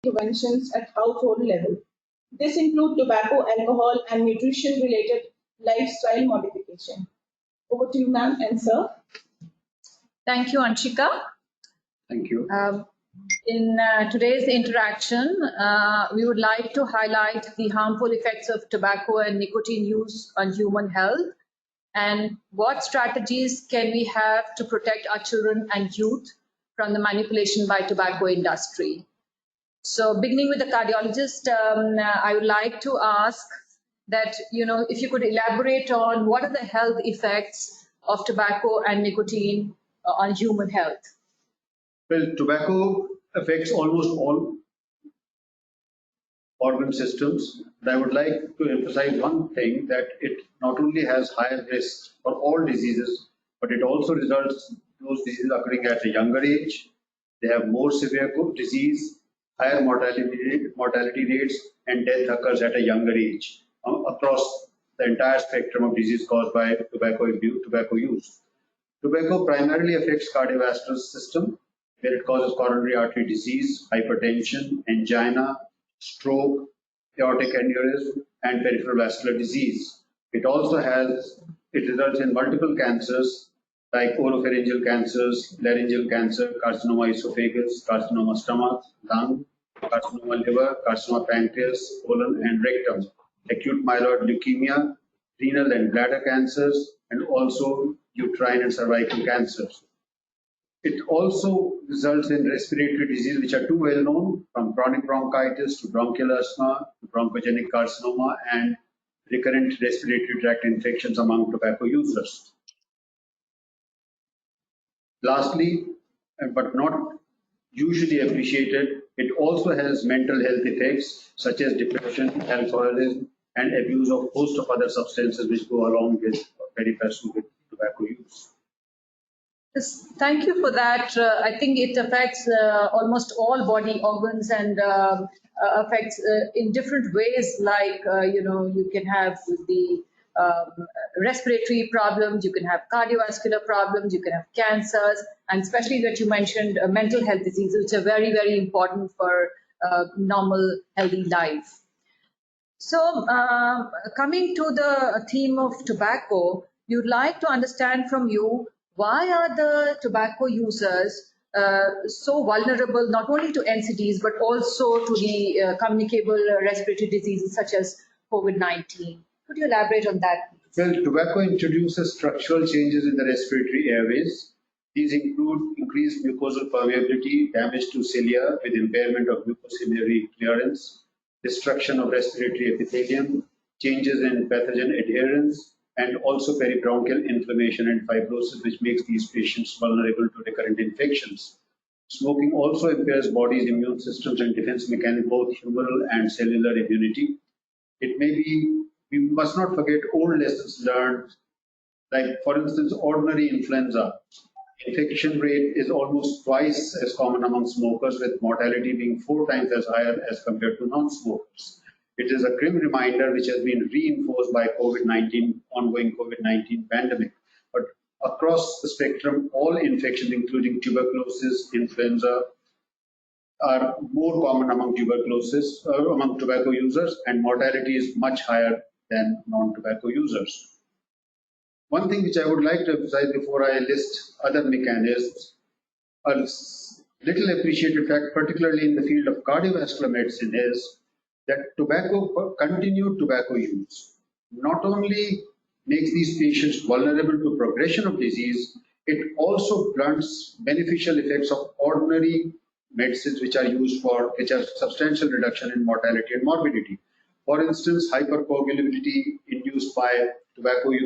interventions at household level. This include tobacco, alcohol, and nutrition-related lifestyle modification. Over to you, ma'am and sir. Thank you, Anshika. Thank you. In today's interaction, we would like to highlight the harmful effects of tobacco and nicotine use on human health and what strategies can we have to protect our children and youth from the manipulation by tobacco industry. So beginning with the cardiologist, I would like to ask that, if you could elaborate on what are the health effects of tobacco and nicotine on human health. Well, tobacco affects almost all organ systems. But I would like to emphasize one thing, that it not only has higher risks for all diseases, but it also results in those diseases occurring at a younger age. They have more severe disease, higher mortality rates, and death occurs at a younger age across the entire spectrum of disease caused by tobacco use. Tobacco primarily affects cardiovascular system, where it causes coronary artery disease, hypertension, angina, stroke, aortic aneurysm, and peripheral vascular disease. It results in multiple cancers like oropharyngeal cancers, laryngeal cancer, carcinoma esophagus, carcinoma stomach, lung, carcinoma liver, carcinoma pancreas, colon, and rectum, acute myeloid leukemia, renal and bladder cancers, and also uterine and cervical cancers. It also results in respiratory disease, which are too well known, from chronic bronchitis to bronchial asthma to bronchogenic carcinoma and recurrent respiratory tract infections among tobacco users. Lastly, but not usually appreciated, it also has mental health effects such as depression, alcoholism, and abuse of a host of other substances which go along with very person with tobacco use. Yes, thank you for that. I think it affects almost all body organs and affects in different ways, like, you can have the respiratory problems, you can have cardiovascular problems, you can have cancers, and especially that you mentioned mental health diseases, which are very, very important for normal, healthy life. So coming to the theme of tobacco, you'd like to understand from you, why are the tobacco users so vulnerable not only to NCDs but also to the communicable respiratory diseases such as COVID-19? Could you elaborate on that? Well, tobacco introduces structural changes in the respiratory airways. These include increased mucosal permeability, damage to cilia with impairment of mucociliary clearance, destruction of respiratory epithelium, changes in pathogen adherence, and also peribronchial inflammation and fibrosis, which makes these patients vulnerable to recurrent infections. Smoking also impairs body's immune systems and defense mechanisms, both humoral and cellular immunity. It may be, we must not forget old lessons learned, like for instance, ordinary influenza. Infection rate is almost twice as common among smokers, with mortality being 4 times as higher as compared to non-smokers. It is a grim reminder which has been reinforced by ongoing COVID-19 pandemic. But across the spectrum, all infections, including tuberculosis, influenza, are more common among tobacco users, and mortality is much higher than non-tobacco users. One thing which I would like to emphasize before I list other mechanisms, a little appreciated fact, particularly in the field of cardiovascular medicine, is that continued tobacco use not only makes these patients vulnerable to progression of disease, it also blunts beneficial effects of ordinary medicines which are substantial reduction in mortality and morbidity. For instance, hypercoagulability induced by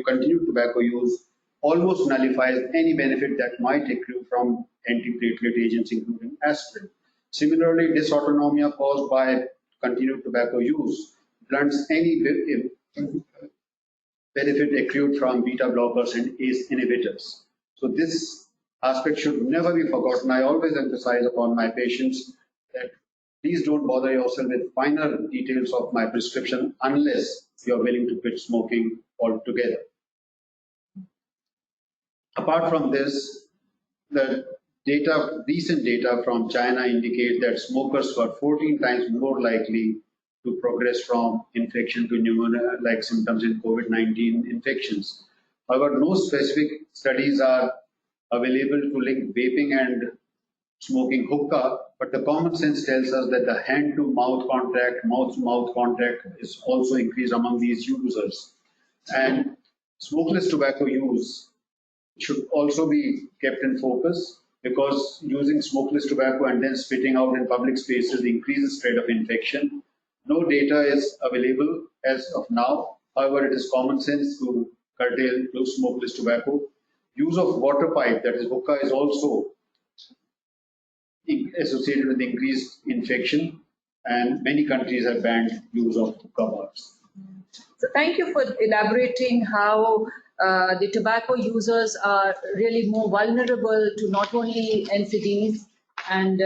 continued tobacco use almost nullifies any benefit that might accrue from antiplatelet agents, including aspirin. Similarly, dysautonomia caused by continued tobacco use blunts any benefit accrued from beta blockers and ACE inhibitors. So this aspect should never be forgotten. I always emphasize upon my patients that please don't bother yourself with finer details of my prescription unless you're willing to quit smoking altogether. Apart from this, the recent data from China indicate that smokers were 14 times more likely to progress from infection to pneumonia-like symptoms in COVID-19 infections. However, no specific studies are available to link vaping and smoking hookah, but the common sense tells us that the hand-to-mouth contact, mouth-to-mouth contact is also increased among these users. And smokeless tobacco use should also be kept in focus because using smokeless tobacco and then spitting out in public spaces increases spread of infection. No data is available as of now. However, it is common sense to curtail smokeless tobacco. Use of water pipe, that is hookah, is also associated with increased infection, and many countries have banned use of hookah bars. So thank you for elaborating how the tobacco users are really more vulnerable to not only NCDs and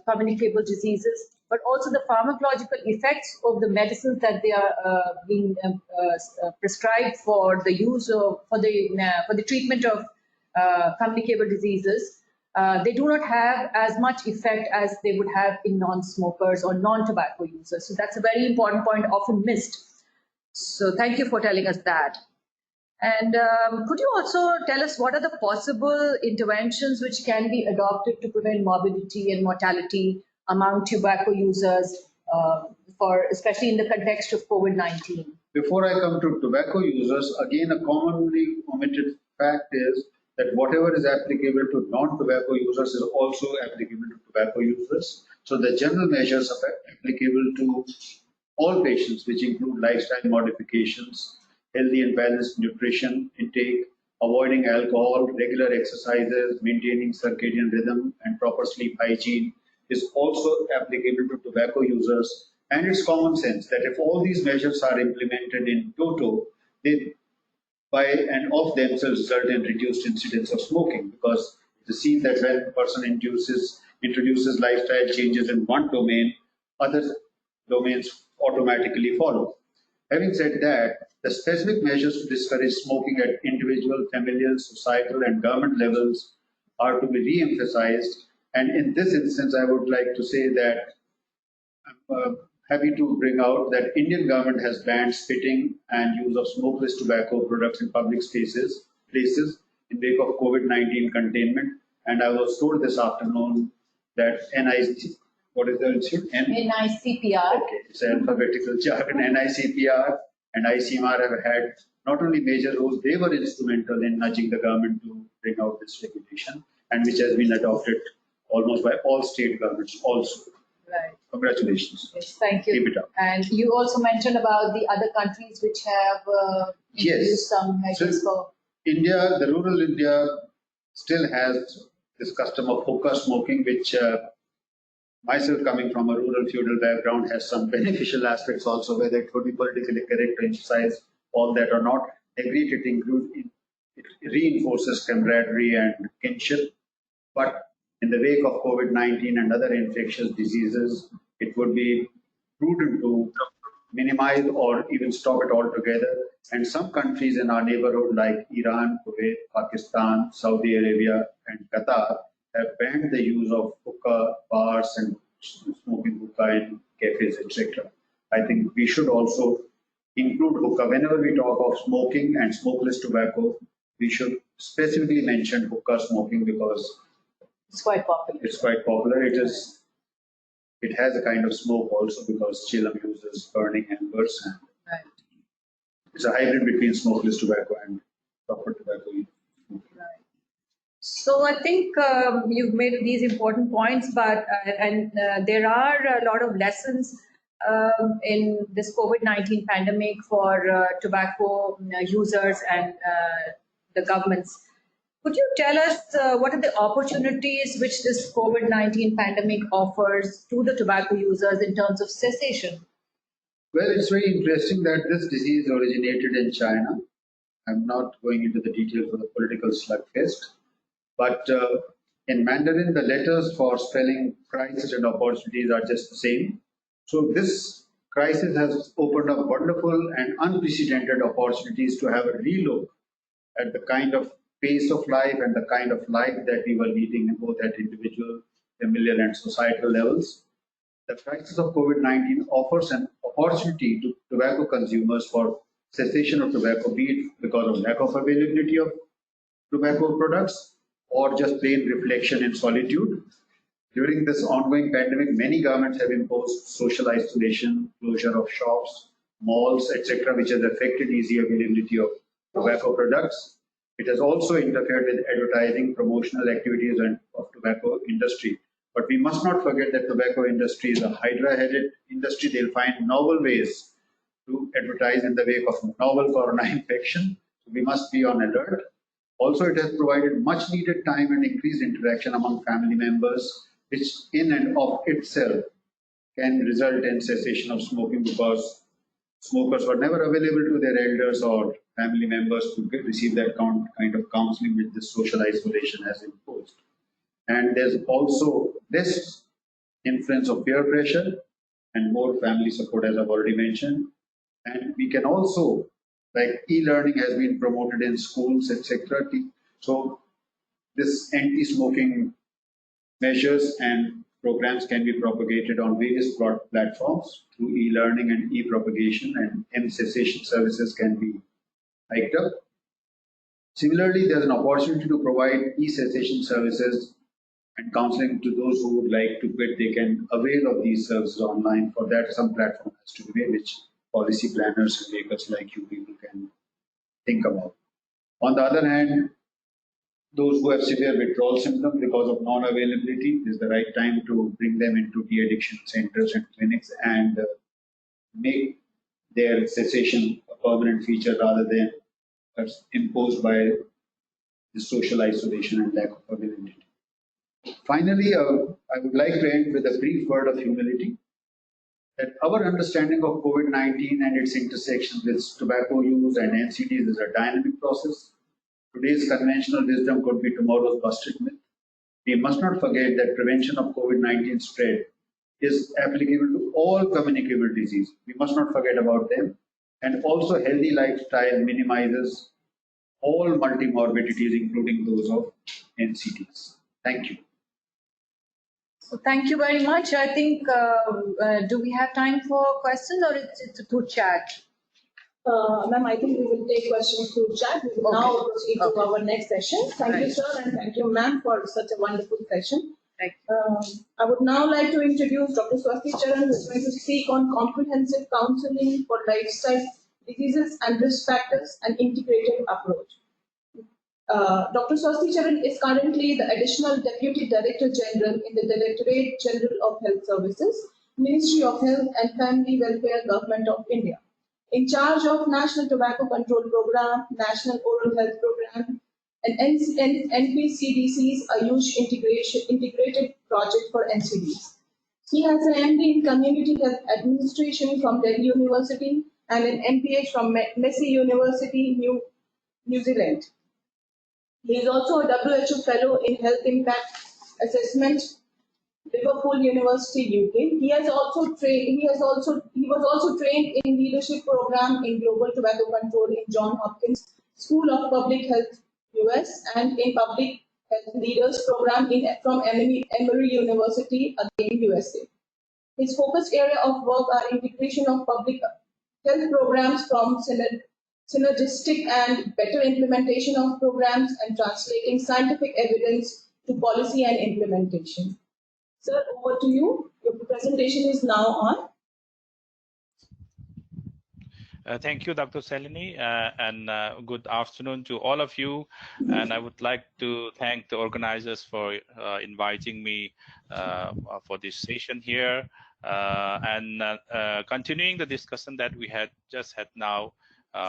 communicable diseases, but also the pharmacological effects of the medicines that they are being prescribed for the use of for the treatment of communicable diseases. They do not have as much effect as they would have in non-smokers or non-tobacco users. So that's a very important point, often missed. So thank you for telling us that. And could you also tell us what are the possible interventions which can be adopted to prevent morbidity and mortality among tobacco users, especially in the context of COVID-19? Before I come to tobacco users, again, a commonly omitted fact is that whatever is applicable to non-tobacco users is also applicable to tobacco users. So the general measures are applicable to all patients, which include lifestyle modifications, healthy and balanced nutrition intake, avoiding alcohol, regular exercises, maintaining circadian rhythm, and proper sleep hygiene is also applicable to tobacco users. And it's common sense that if all these measures are implemented in toto, they by and of themselves result in reduced incidence of smoking, because it is seen that when a person introduces lifestyle changes in one domain, other domains automatically follow. Having said that, the specific measures to discourage smoking at individual, familial, societal, and government levels are to be re-emphasized. And in this instance, I would like to say that I'm happy to bring out that Indian government has banned spitting and use of smokeless tobacco products in public places in wake of COVID-19 containment. And I was told this afternoon that what is the institute? NICPR. Okay, it's an alphabetical jargon. NICPR and ICMR have had not only major roles, they were instrumental in nudging the government to bring out this regulation, and which has been adopted almost by all state governments also. Right. Congratulations. Yes, thank you. Keep it up. And you also mentioned about the other countries which have introduced some measures for India, the rural India still has this custom of hookah smoking, which myself coming from a rural feudal background has some beneficial aspects also, whether it would be politically correct to emphasize all that or not. Agreed, it reinforces camaraderie and kinship, but in the wake of COVID-19 and other infectious diseases, it would be prudent to minimize or even stop it altogether. And some countries in our neighborhood like Iran, Kuwait, Pakistan, Saudi Arabia, and Qatar have banned the use of hookah bars and smoking hookah in cafes, etc. I think we should also include hookah. Whenever we talk of smoking and smokeless tobacco, we should specifically mention hookah smoking because it's quite popular. It's quite popular. It has a kind of smoke also because chillum uses burning embers. And right. It's a hybrid between smokeless tobacco and proper tobacco. Right. So I think you've made these important points, but there are a lot of lessons in this COVID-19 pandemic for tobacco users and the governments. Could you tell us what are the opportunities which this COVID-19 pandemic offers to the tobacco users in terms of cessation? Well, it's very interesting that this disease originated in China. I'm not going into the details of the political slugfest, but in Mandarin, the letters for spelling crisis and opportunities are just the same. So this crisis has opened up wonderful and unprecedented opportunities to have a relook at the kind of pace of life and the kind of life that we were leading both at individual, familial and societal levels. The crisis of COVID-19 offers an opportunity to tobacco consumers for cessation of tobacco, be it because of lack of availability of tobacco products or just plain reflection in solitude. During this ongoing pandemic, many governments have imposed social isolation, closure of shops, malls, etc., which has affected easy availability of tobacco products. It has also interfered with advertising, promotional activities and of tobacco industry. But we must not forget that tobacco industry is a hydra-headed industry. They'll find novel ways to advertise in the wake of novel corona infection. So we must be on alert. Also, it has provided much needed time and increased interaction among family members, which in and of itself can result in cessation of smoking because smokers were never available to their elders or family members to receive that kind of counseling which this social isolation has imposed. And there's also less influence of peer pressure and more family support, as I've already mentioned. And we can also, like e-learning has been promoted in schools, etc. So this anti-smoking measures and programs can be propagated on various platforms through e-learning and e-propagation, and M-cessation services can be hiked up. Similarly, there's an opportunity to provide e-cessation services and counseling to those who would like to quit. They can avail of these services online. For that, some platform has to be made, which policy planners and makers like you people can think about. On the other hand, those who have severe withdrawal symptoms because of non-availability, is the right time to bring them into de-addiction centers and clinics and make their cessation a permanent feature rather than imposed by the social isolation and lack of availability. Finally, I would like to end with a brief word of humility that our understanding of COVID-19 and its intersections with tobacco use and NCDs is a dynamic process. Today's conventional wisdom could be tomorrow's busted myth. We must not forget that prevention of COVID-19 spread is applicable to all communicable diseases. We must not forget about them. And also healthy lifestyle minimizes all multimorbidities, including those of NCDs. Thank you. So thank you very much. I think, do we have time for questions or it's through chat? Ma'am, I think we will take questions through chat. We will now proceed to our next session. Thank you, sir, and thank you, ma'am, for such a wonderful session. Thank I would now like to introduce Dr. Swasti Charan, who is going to speak on comprehensive counseling for lifestyle diseases and risk factors and integrated approach. Dr. Swasti Charan is currently the Additional Deputy Director General in the Directorate General of Health Services, Ministry of Health and Family Welfare, Government of India, in charge of National Tobacco Control Program, National Oral Health Program, and NPCDC's Ayush integrated project for NCDs. He has an MD in Community Health Administration from Delhi University and an MPH from Massey University, New Zealand. He is also a WHO Fellow in Health Impact Assessment, Liverpool University, UK. He was also trained in Leadership Program in Global Tobacco Control in Johns Hopkins School of Public Health, US, and in Public Health Leaders Program from Emory University, again USA. His focus area of work are integration of public health programs from synergistic and better implementation of programs and translating scientific evidence to policy and implementation. Sir, over to you. Your presentation is now on. Thank you, Dr. Salini, and good afternoon to all of you. And I would like to thank the organizers for inviting me for this session here. Continuing the discussion that we had just had now,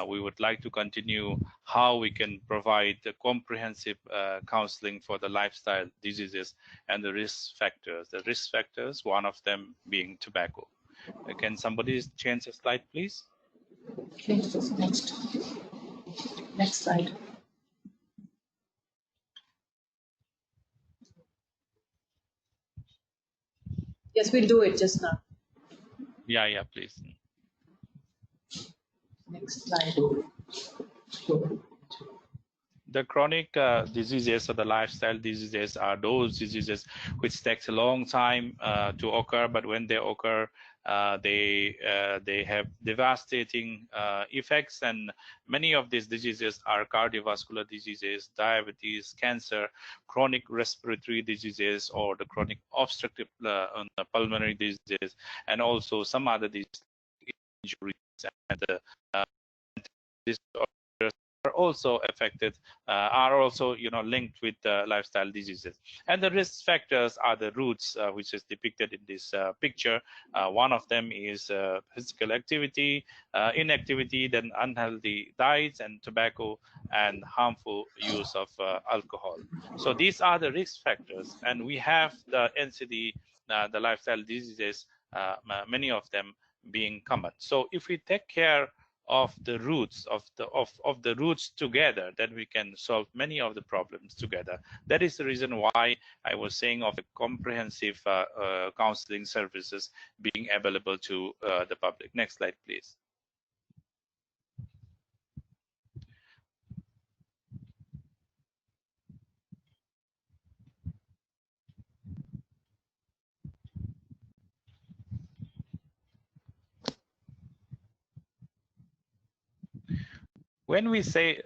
we would like to continue how we can provide the comprehensive counseling for the lifestyle diseases and the risk factors. The risk factors, one of them being tobacco. Can somebody change the slide, please? Okay, next slide. Yes, we'll do it just now. Yeah, please. Next slide. The chronic diseases or the lifestyle diseases are those diseases which takes a long time to occur, but when they occur, they have devastating effects, and many of these diseases are cardiovascular diseases, diabetes, cancer, chronic respiratory diseases, or the chronic obstructive pulmonary diseases, and also some other diseases, injuries, and disorders are also affected, are also linked with lifestyle diseases. And the risk factors are the roots, which is depicted in this picture. One of them is physical activity, inactivity, then unhealthy diets, and tobacco, and harmful use of alcohol. So these are the risk factors, and we have the NCD, the lifestyle diseases, many of them being common. So if we take care of the roots of the roots together, then we can solve many of the problems together. That is the reason why I was saying of the comprehensive counseling services being available to the public. Next slide, please. When we say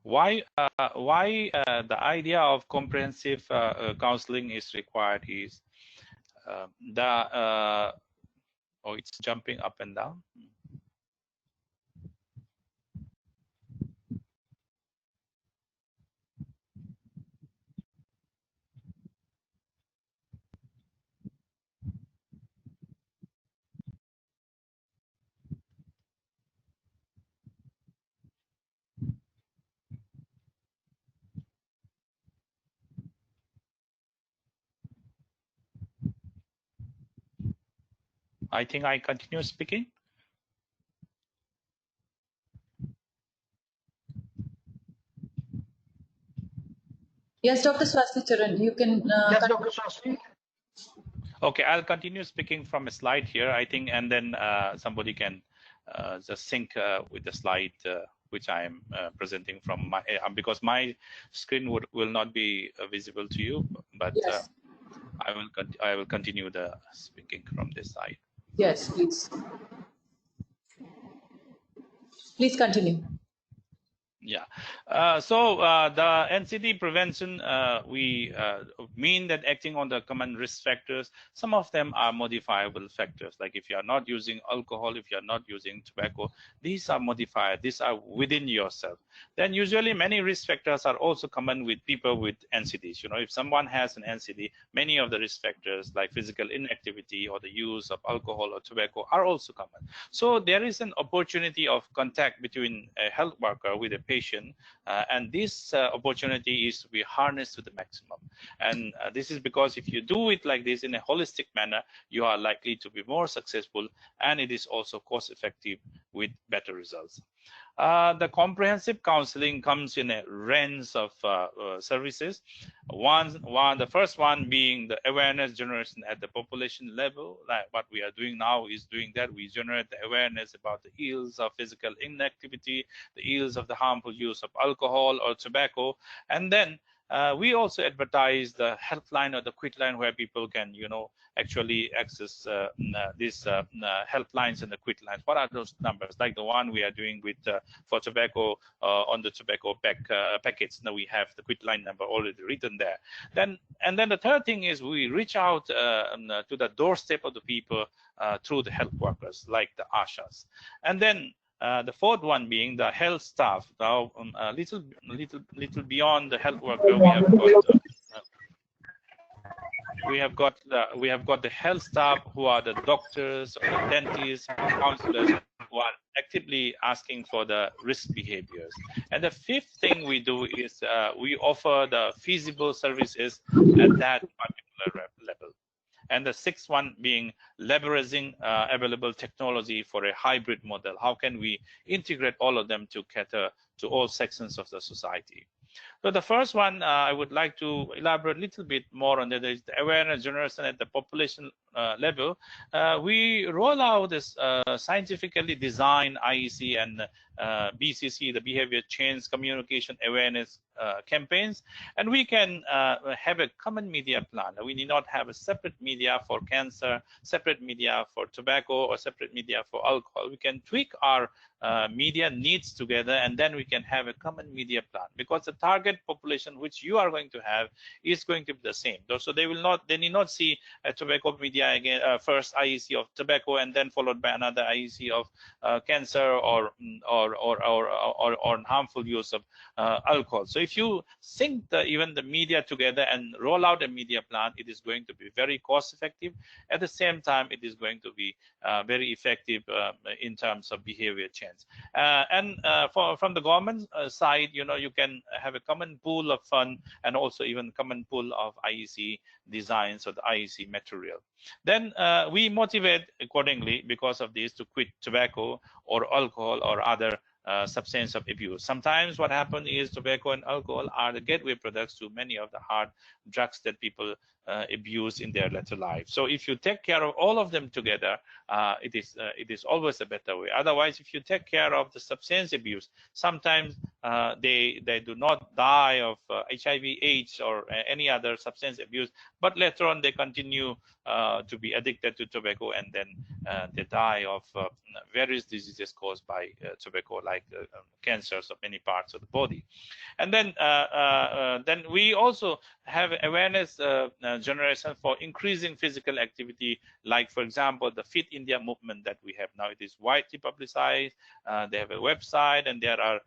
why the idea of comprehensive counseling is required is oh, it's jumping up and down. I think I continue speaking. Yes, Dr. Swasti, you can. Yes, Dr. Swasti. Okay, I'll continue speaking from a slide here, I think, and then somebody can just sync with the slide which I am presenting from my, because my screen will not be visible to you, but Yes. I will continue the speaking from this side. Yes, please. Please continue. Yeah. So the NCD prevention, we mean that acting on the common risk factors. Some of them are modifiable factors, like if you are not using alcohol, if you are not using tobacco, these are modified, these are within yourself. Then usually many risk factors are also common with people with NCDs. If someone has an NCD, many of the risk factors like physical inactivity or the use of alcohol or tobacco are also common. So there is an opportunity of contact between a health worker with a patient, and this opportunity is to be harnessed to the maximum. And this is because if you do it like this in a holistic manner, you are likely to be more successful, and it is also cost effective with better results. The comprehensive counseling comes in a range of services. The first one being the awareness generation at the population level. Like what we are doing now is doing that. We generate the awareness about the ills of physical inactivity, the ills of the harmful use of alcohol or tobacco, and then we also advertise the helpline or the quit line where people can, actually access these helplines and the quit lines. What are those numbers? Like the one we are doing with for tobacco on the tobacco packets. Now we have the quit line number already written there. Then the third thing is we reach out to the doorstep of the people through the health workers like the ASHAs, and then the fourth one being the health staff. Now, a little beyond the health worker, we have got the health staff who are the doctors or the dentists, counselors who are actively asking for the risk behaviors. And the fifth thing we do is we offer the feasible services at that particular level. And the sixth one being leveraging available technology for a hybrid model. How can we integrate all of them to cater to all sections of the society? So the first one I would like to elaborate a little bit more on that is the awareness generation at the population level, we roll out this scientifically designed IEC and BCC, the behavior change communication awareness campaigns, and we can have a common media plan. We need not have a separate media for cancer, separate media for tobacco, or separate media for alcohol. We can tweak our media needs together, and then we can have a common media plan, because the target population which you are going to have is going to be the same. So they need not see a tobacco media again, first IEC of tobacco and then followed by another IEC of cancer or harmful use of alcohol. So if you sync even the media together and roll out a media plan, it is going to be very cost effective. At the same time, it is going to be very effective in terms of behavior change. From the government side, you can have a common pool of fund and also even common pool of IEC designs or the IEC material. Then we motivate accordingly because of this to quit tobacco or alcohol or other substance of abuse. Sometimes what happens is tobacco and alcohol are the gateway products to many of the hard drugs that people abuse in their later life. So if you take care of all of them together, it is always a better way. Otherwise, if you take care of the substance abuse, sometimes they do not die of HIV/AIDS or any other substance abuse, but later on they continue to be addicted to tobacco, and then they die of various diseases caused by tobacco, like cancers of many parts of the body. And then we also have awareness generation for increasing physical activity, like, for example, the Fit India movement that we have now. It is widely publicized. They have a website, and there are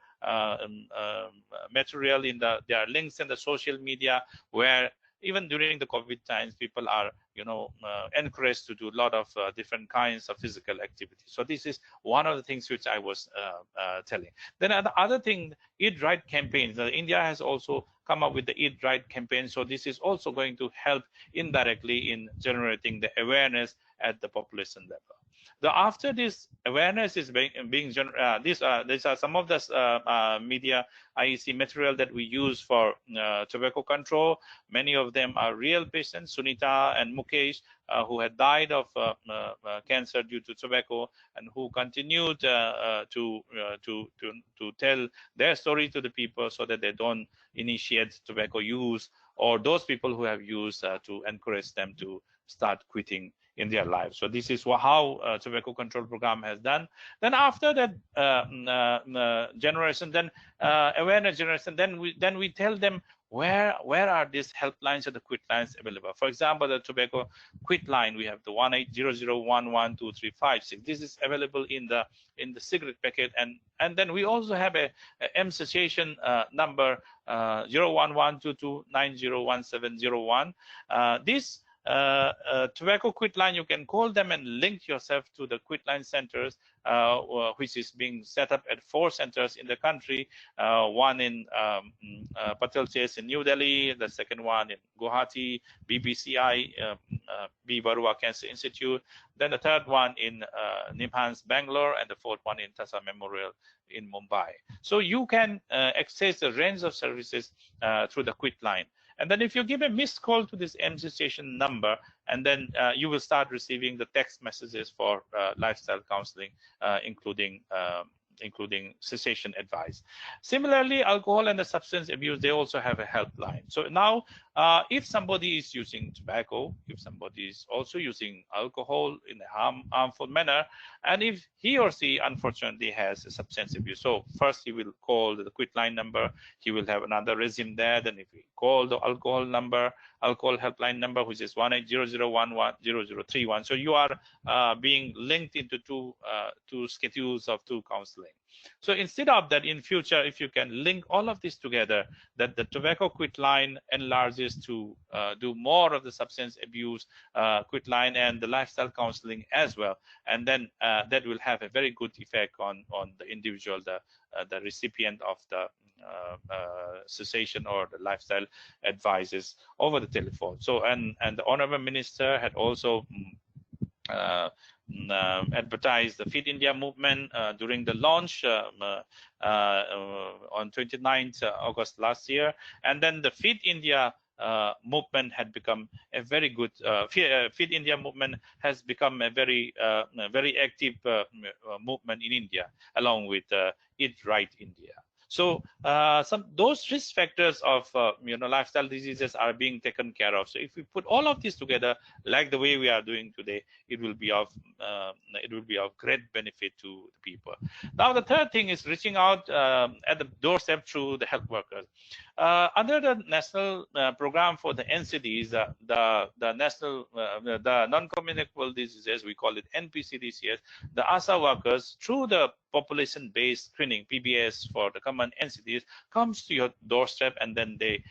material there are links in the social media where even during the COVID times, people are, encouraged to do a lot of different kinds of physical activity. So this is one of the things which I was telling. Then the other thing, Eat Right campaigns. India has also come up with the Eat Right campaign. So this is also going to help indirectly in generating the awareness at the population level. After this awareness is being these are some of the media IEC material that we use for tobacco control. Many of them are real patients, Sunita and Mukesh, who had died of cancer due to tobacco, and who continued to tell their story to the people so that they don't initiate tobacco use, or those people who have used to encourage them to start quitting in their lives. So this is how tobacco control program has done. Then after that generation, then awareness generation, then we tell them where are these helplines or the quit lines available. For example, the tobacco quit line, we have the 1800112356. This is available in the cigarette packet, and then we also have a Cessation number 01122901701. This tobacco quit line, you can call them and link yourself to the quit line centers, which is being set up at 4 centers in the country, one in Patel Chase in New Delhi, the second one in Guwahati, BBCI, B. Barua Cancer Institute, then the third one in Nimhans, Bangalore, and the fourth one in Tasa Memorial in Mumbai. So you can access a range of services through the quit line. And then if you give a missed call to this Cessation number, and then you will start receiving the text messages for lifestyle counseling, including cessation advice. Similarly, alcohol and the substance abuse, they also have a helpline. So now, if somebody is using tobacco, if somebody is also using alcohol in a harmful manner, and if he or she unfortunately has a substance abuse, so first he will call the quit line number, he will have another resume there. Then if he call the alcohol helpline number, which is 1800110031. So you are being linked into two schedules of 2 counseling. So instead of that, in future, if you can link all of this together, that the tobacco quit line enlarges to do more of the substance abuse quit line and the lifestyle counseling as well, and then that will have a very good effect on the individual, the recipient of the cessation or the lifestyle advices over the telephone. So and the Honorable Minister had also advertised the Fit India movement during the launch on 29th August last year, and then the Fit India movement had become a very good Fit India movement has become a very active movement in India, along with Eat Right India. So those risk factors of lifestyle diseases are being taken care of. So if we put all of this together, like the way we are doing today, it will be of great benefit to the people. Now the third thing is reaching out at the doorstep through the health workers. Under the national program for the NCDs, the national the non-communicable diseases, we call it NPCDCS, the ASA workers through the population-based screening, PBS for the common NCDs, comes to your doorstep, and then they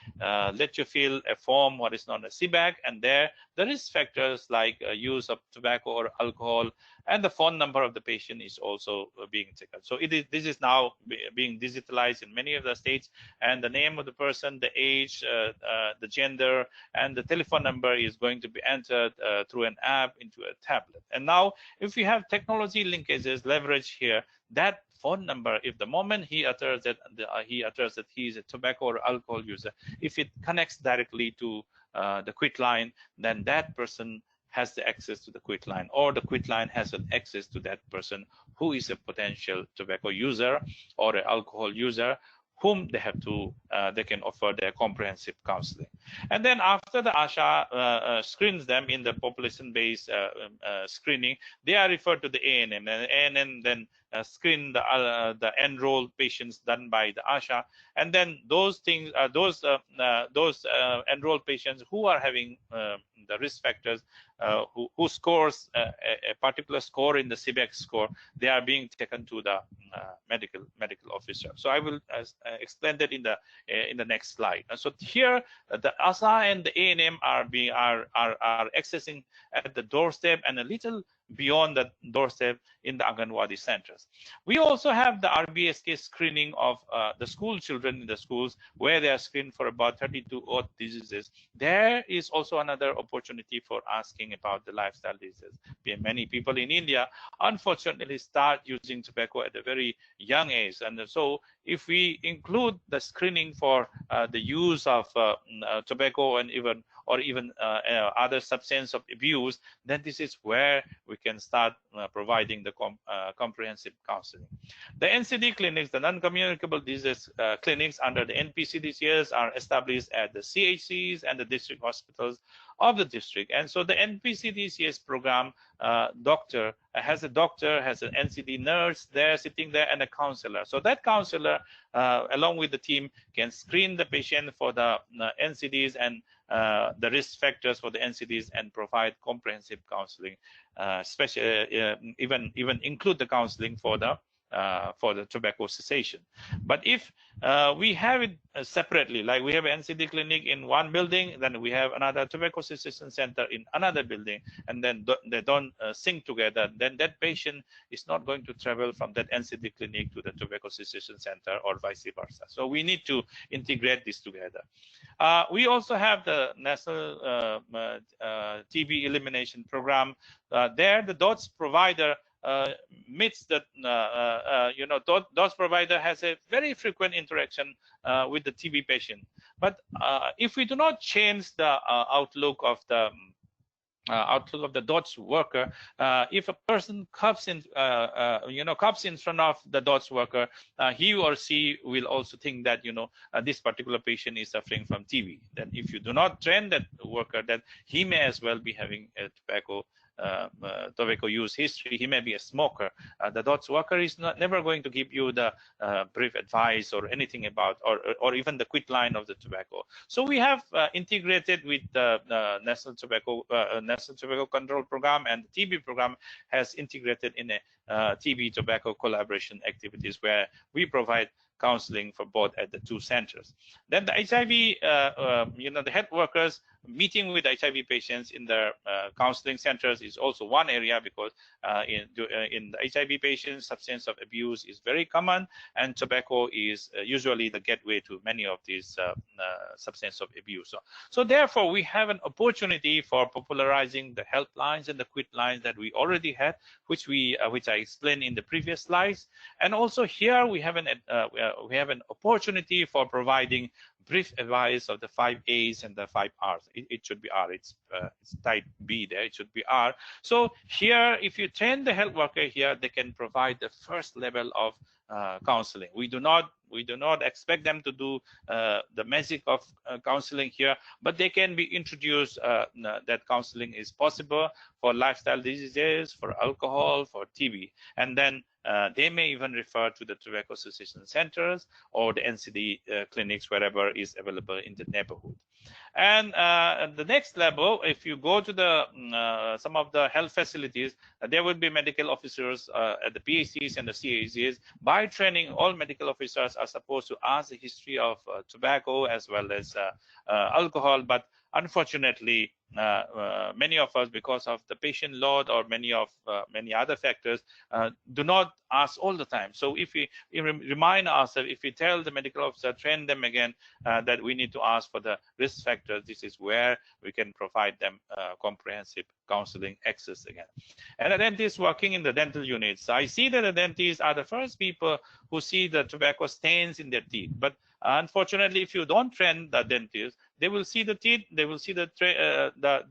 let you fill a form, what is known as CBAC, and there the risk factors like use of tobacco or alcohol, and the phone number of the patient is also being taken. So this is now being digitalized in many of the states, and the name of the person, the age, the gender, and the telephone number is going to be entered through an app into a tablet. And now, if we have technology linkages leverage here, that phone number, if the moment he utters that he is a tobacco or alcohol user, if it connects directly to the quit line, then that person has the access to the quit line, or the quit line has an access to that person who is a potential tobacco user or an alcohol user, whom they have to they can offer their comprehensive counseling. And then after the ASHA screens them in the population-based screening, they are referred to the ANM, and ANM then screen the enrolled patients done by the ASHA, and then those enrolled patients who are having the risk factors, who scores a particular score in the CBAC score, they are being taken to the medical officer. So I will explain that in the next slide. And so here the ASA and the ANM are accessing at the doorstep and a little beyond the doorstep in the Anganwadi centers. We also have the RBSK screening of the school children in the schools, where they are screened for about 32 odd diseases. There is also another opportunity for asking about the lifestyle diseases. Many people in India unfortunately start using tobacco at a very young age, and so if we include the screening for the use of tobacco and even other substance of abuse, then this is where we can start providing the comprehensive counseling. The NCD clinics, the non-communicable disease clinics under the NPCDCS, are established at the CHCs and the district hospitals of the district. And so the NPCDCS program doctor has an NCD nurse there sitting there, and a counselor. So that counselor along with the team can screen the patient for the NCDs and the risk factors for the NCDs, and provide comprehensive counseling, especially even include the counseling for the tobacco cessation. But if we have it separately, like we have an NCD clinic in one building, then we have another tobacco cessation center in another building, and then they don't sync together, then that patient is not going to travel from that NCD clinic to the tobacco cessation center, or vice versa. So we need to integrate this together. We also have the national TB elimination program. There, the DOTS provider meets that DOTS provider has a very frequent interaction with the TB patient. But if we do not change the outlook of the DOTS worker, if a person coughs in front of the DOTS worker, he or she will also think that this particular patient is suffering from TB. Then if you do not train that worker, that he may as well be having a tobacco use history, he may be a smoker. The DOTS worker is never going to give you the brief advice or anything about, or even the quit line of the tobacco. So we have integrated with the National Tobacco Control Program, and the TB program has integrated in a TB tobacco collaboration activities, where we provide counseling for both at the two centers. Then the HIV, the health workers meeting with HIV patients in their counseling centers is also one area, because in the HIV patients, substance of abuse is very common, and tobacco is usually the gateway to many of these substance of abuse. So therefore, we have an opportunity for popularizing the helplines and the quit lines that we already had, which I explained in the previous slides. And also here we have an opportunity for providing brief advice of the 5 A's and the 5 R's. It should be R. It's type B there. It should be R. So here, if you train the health worker here, they can provide the first level of counseling. We do not expect them to do the magic of counseling here, but they can be introduced that counseling is possible for lifestyle diseases, for alcohol, for TB, and then they may even refer to the tobacco cessation centers or the NCD clinics wherever is available in the neighborhood. And the next level, if you go to the some of the health facilities, there will be medical officers at the PACs and the CACs. By training, all medical officers are supposed to ask the history of tobacco as well as alcohol, but unfortunately, many of us, because of the patient load or many other factors, do not ask all the time. So if we remind ourselves, if we tell the medical officer, train them again, that we need to ask for the risk factors, this is where we can provide them comprehensive counseling access again. And the dentists working in the dental units, I see that the dentists are the first people who see the tobacco stains in their teeth. But unfortunately, if you don't train the dentists, they will see the teeth, they will see the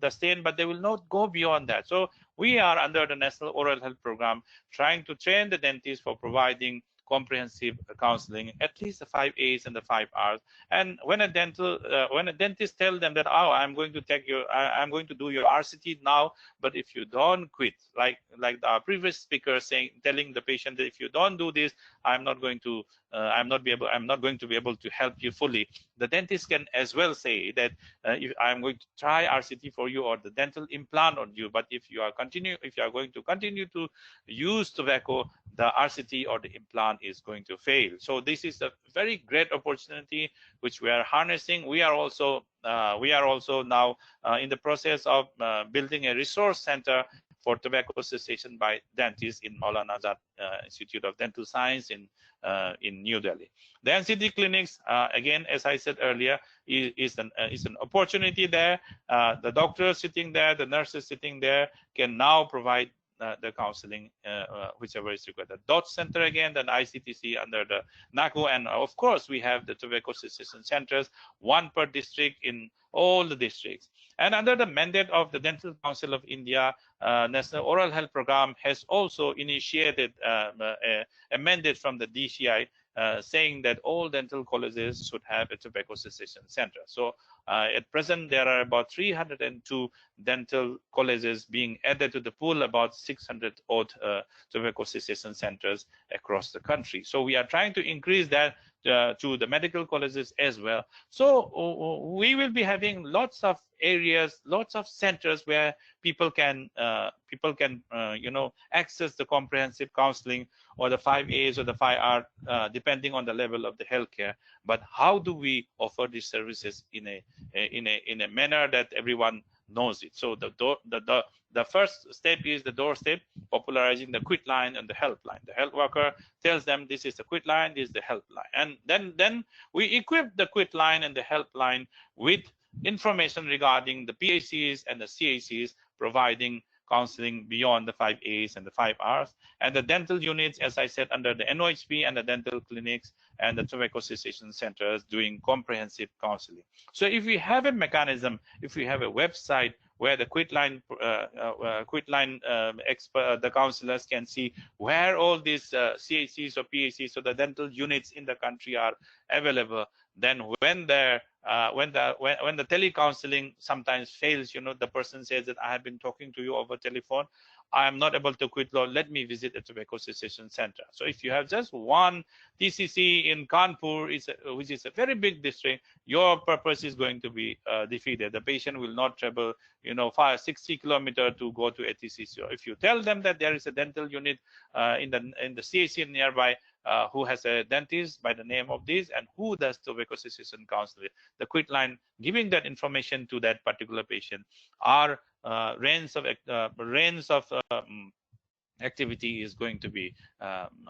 stain, but they will not go beyond that. So we are under the National Oral Health Program trying to train the dentists for providing comprehensive counseling, at least the 5 A's and the 5 R's. And when a dentist tell them that, oh, I'm going to do your RCT now, but if you don't quit, like our previous speaker telling the patient that if you don't do this, I'm not going to be able to help you fully. The dentist can as well say that if I'm going to try RCT for you or the dental implant on you, but if you are going to continue to use tobacco, the RCT or the implant is going to fail. So this is a very great opportunity which we are harnessing. We are also now in the process of building a resource center for tobacco cessation by dentists in Maulana Azad Institute of Dental Science in New Delhi. The NCD clinics, again, as I said earlier, is an opportunity there. The doctors sitting there, the nurses sitting there can now provide the counseling, whichever is required. The DOT Center again, then ICTC under the NACO, and of course we have the tobacco cessation centers, one per district in all the districts. And under the mandate of the Dental Council of India, National Oral Health Program has also initiated a mandate from the DCI saying that all dental colleges should have a tobacco cessation center. So at present, there are about 302 dental colleges being added to the pool, about 600 odd tobacco cessation centers across the country. So we are trying to increase that to the medical colleges as well. So we will be having lots of areas, lots of centers where people can access the comprehensive counseling or the 5 A's or the 5 R, depending on the level of the healthcare. But how do we offer these services in a manner that everyone knows it? So the first step is the doorstep, popularizing the quit line and the helpline. The health worker tells them this is the quit line, this is the helpline, and then we equip the quit line and the helpline with information regarding the PACs and the CACs, providing counseling beyond the 5 A's and the 5 R's, and the dental units, as I said, under the NOHP and the dental clinics and the tobacco cessation centers doing comprehensive counseling. So if we have a mechanism, if we have a website where the quitline expert, the counselors can see where all these CACs or PACs, so the dental units in the country are available, then when the telecounseling sometimes fails, the person says that I have been talking to you over telephone, I am not able to quit law, let me visit a tobacco cessation center. So if you have just one TCC in Kanpur, which is a very big district, your purpose is going to be defeated. The patient will not travel 60 kilometers to go to a TCC. So if you tell them that there is a dental unit in the CAC nearby, who has a dentist by the name of this and who does tobacco cessation counseling, the quit line giving that information to that particular patient, our range of activity is going to be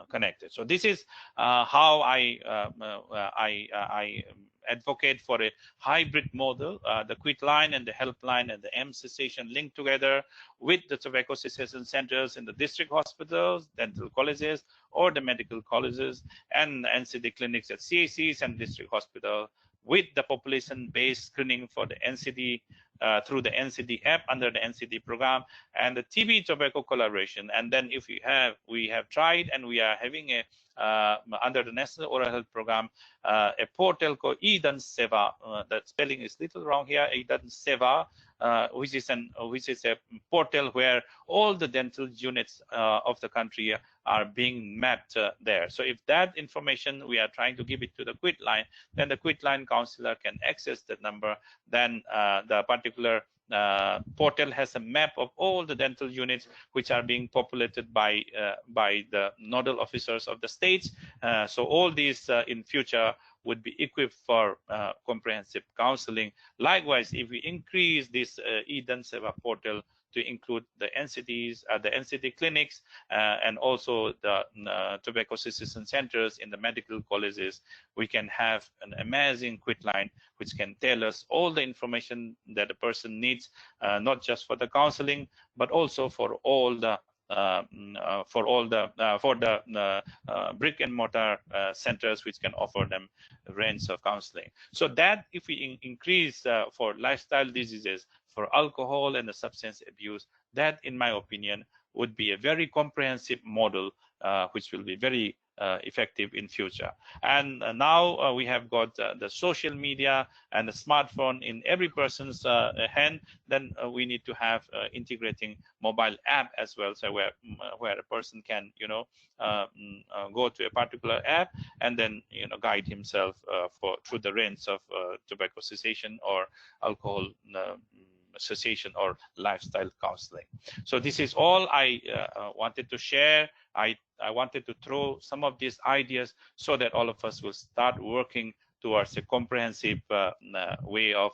connected. So this is how I advocate for a hybrid model, the quit line and the helpline and the M cessation linked together with the tobacco cessation centers in the district hospitals, dental colleges, or the medical colleges, and NCD clinics at CACs and district hospital, with the population-based screening for the NCD through the NCD app under the NCD program, and the TB tobacco collaboration. And then if we have tried, and we are having a under the National Oral Health Program, a portal called Edan Seva. The spelling is little wrong here. Edan Seva, which is a portal where all the dental units of the country are being mapped there. So if that information we are trying to give it to the quit line, then the quit line counselor can access that number. Then the particular portal has a map of all the dental units which are being populated by the nodal officers of the states. So all these in future would be equipped for comprehensive counseling. Likewise, if we increase this Edan Seva portal to include the NCDs, the NCD clinics, and also the tobacco cessation centers in the medical colleges, we can have an amazing quit line which can tell us all the information that a person needs, not just for the counseling, but also for all the brick and mortar centers which can offer them a range of counseling. So that if we increase for lifestyle diseases, for alcohol and the substance abuse, that in my opinion would be a very comprehensive model which will be very effective in future. And now we have got the social media and the smartphone in every person's hand. Then we need to have integrating mobile app as well, so where a person can go to a particular app and then guide himself through the range of tobacco cessation or alcohol cessation or lifestyle counseling. So this is all I wanted to share. I wanted to throw some of these ideas so that all of us will start working towards a comprehensive way of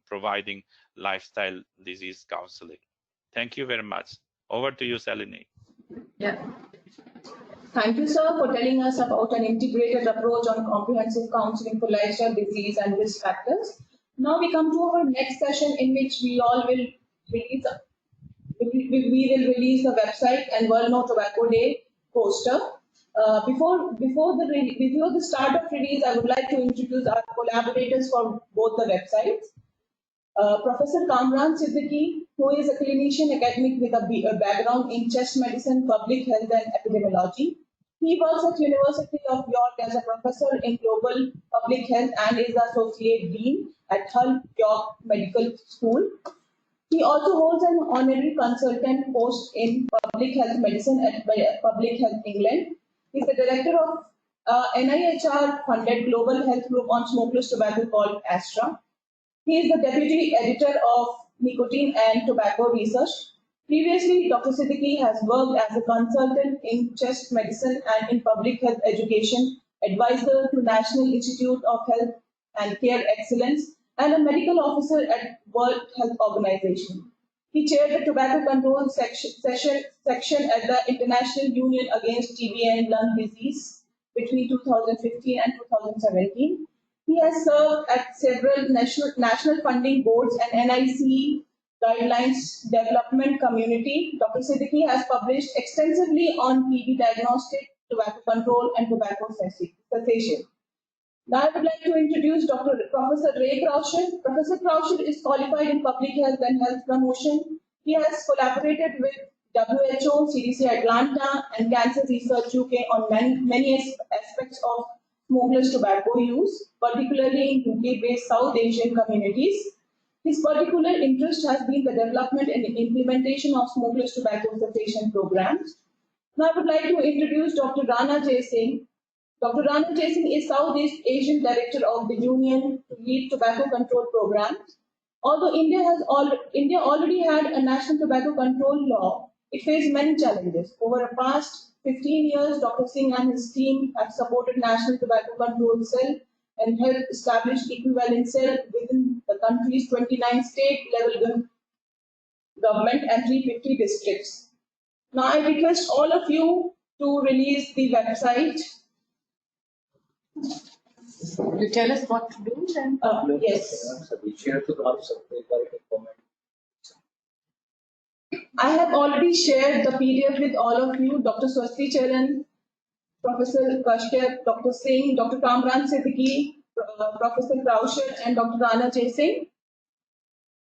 providing lifestyle disease counseling. Thank you very much. Over to you, Salini. Yeah. Thank you, sir, for telling us about an integrated approach on comprehensive counseling for lifestyle disease and risk factors. Now we come to our next session, in which we all will release the website and World No Tobacco Day poster. Before the start of release, I would like to introduce our collaborators for both the websites. Professor Kamran Siddiqui, who is a clinician academic with a background in chest medicine, public health, and epidemiology. He works at University of York as a professor in global public health and is associate dean at Hull York Medical School. He also holds an honorary consultant post in public health medicine at Public Health England. He is the director of NIHR-funded global health group on smokeless tobacco called ASTRA. He is the deputy editor of Nicotine and Tobacco Research. Previously, Dr. Siddiqui has worked as a consultant in chest medicine and in public health education, advisor to National Institute of Health and Care Excellence, and a medical officer at World Health Organization. He chaired the tobacco control section at the International Union Against TB and Lung Disease between 2015 and 2017. He has served at several national funding boards and NIC guidelines development community. Dr. Siddiqui has published extensively on TB diagnostic, tobacco control, and tobacco cessation. Now I would like to introduce Professor Ray Croucher. Professor Croucher is qualified in public health and health promotion. He has collaborated with WHO, CDC Atlanta, and Cancer Research UK on many aspects of smokeless tobacco use, particularly in UK-based South Asian communities. His particular interest has been the development and implementation of smokeless tobacco cessation programs. Now I would like to introduce Dr. Rana Jay Singh. Dr. Rana Jay Singh is Southeast Asian Director of the Union to lead tobacco control programs. Although India already had a national tobacco control law, it faced many challenges. Over the past 15 years, Dr. Singh and his team have supported National Tobacco Control Cell and helped establish equivalent cell within the country's 29 state-level government and 350 districts. Now I request all of you to release the website. You tell us what to do then? Yes. I have already shared the PDF with all of you. Dr. Swasti Charan, Professor Kashyap, Dr. Singh, Dr. Kamran Siddiqui, Professor Krauscher and Dr. Rana Jaising.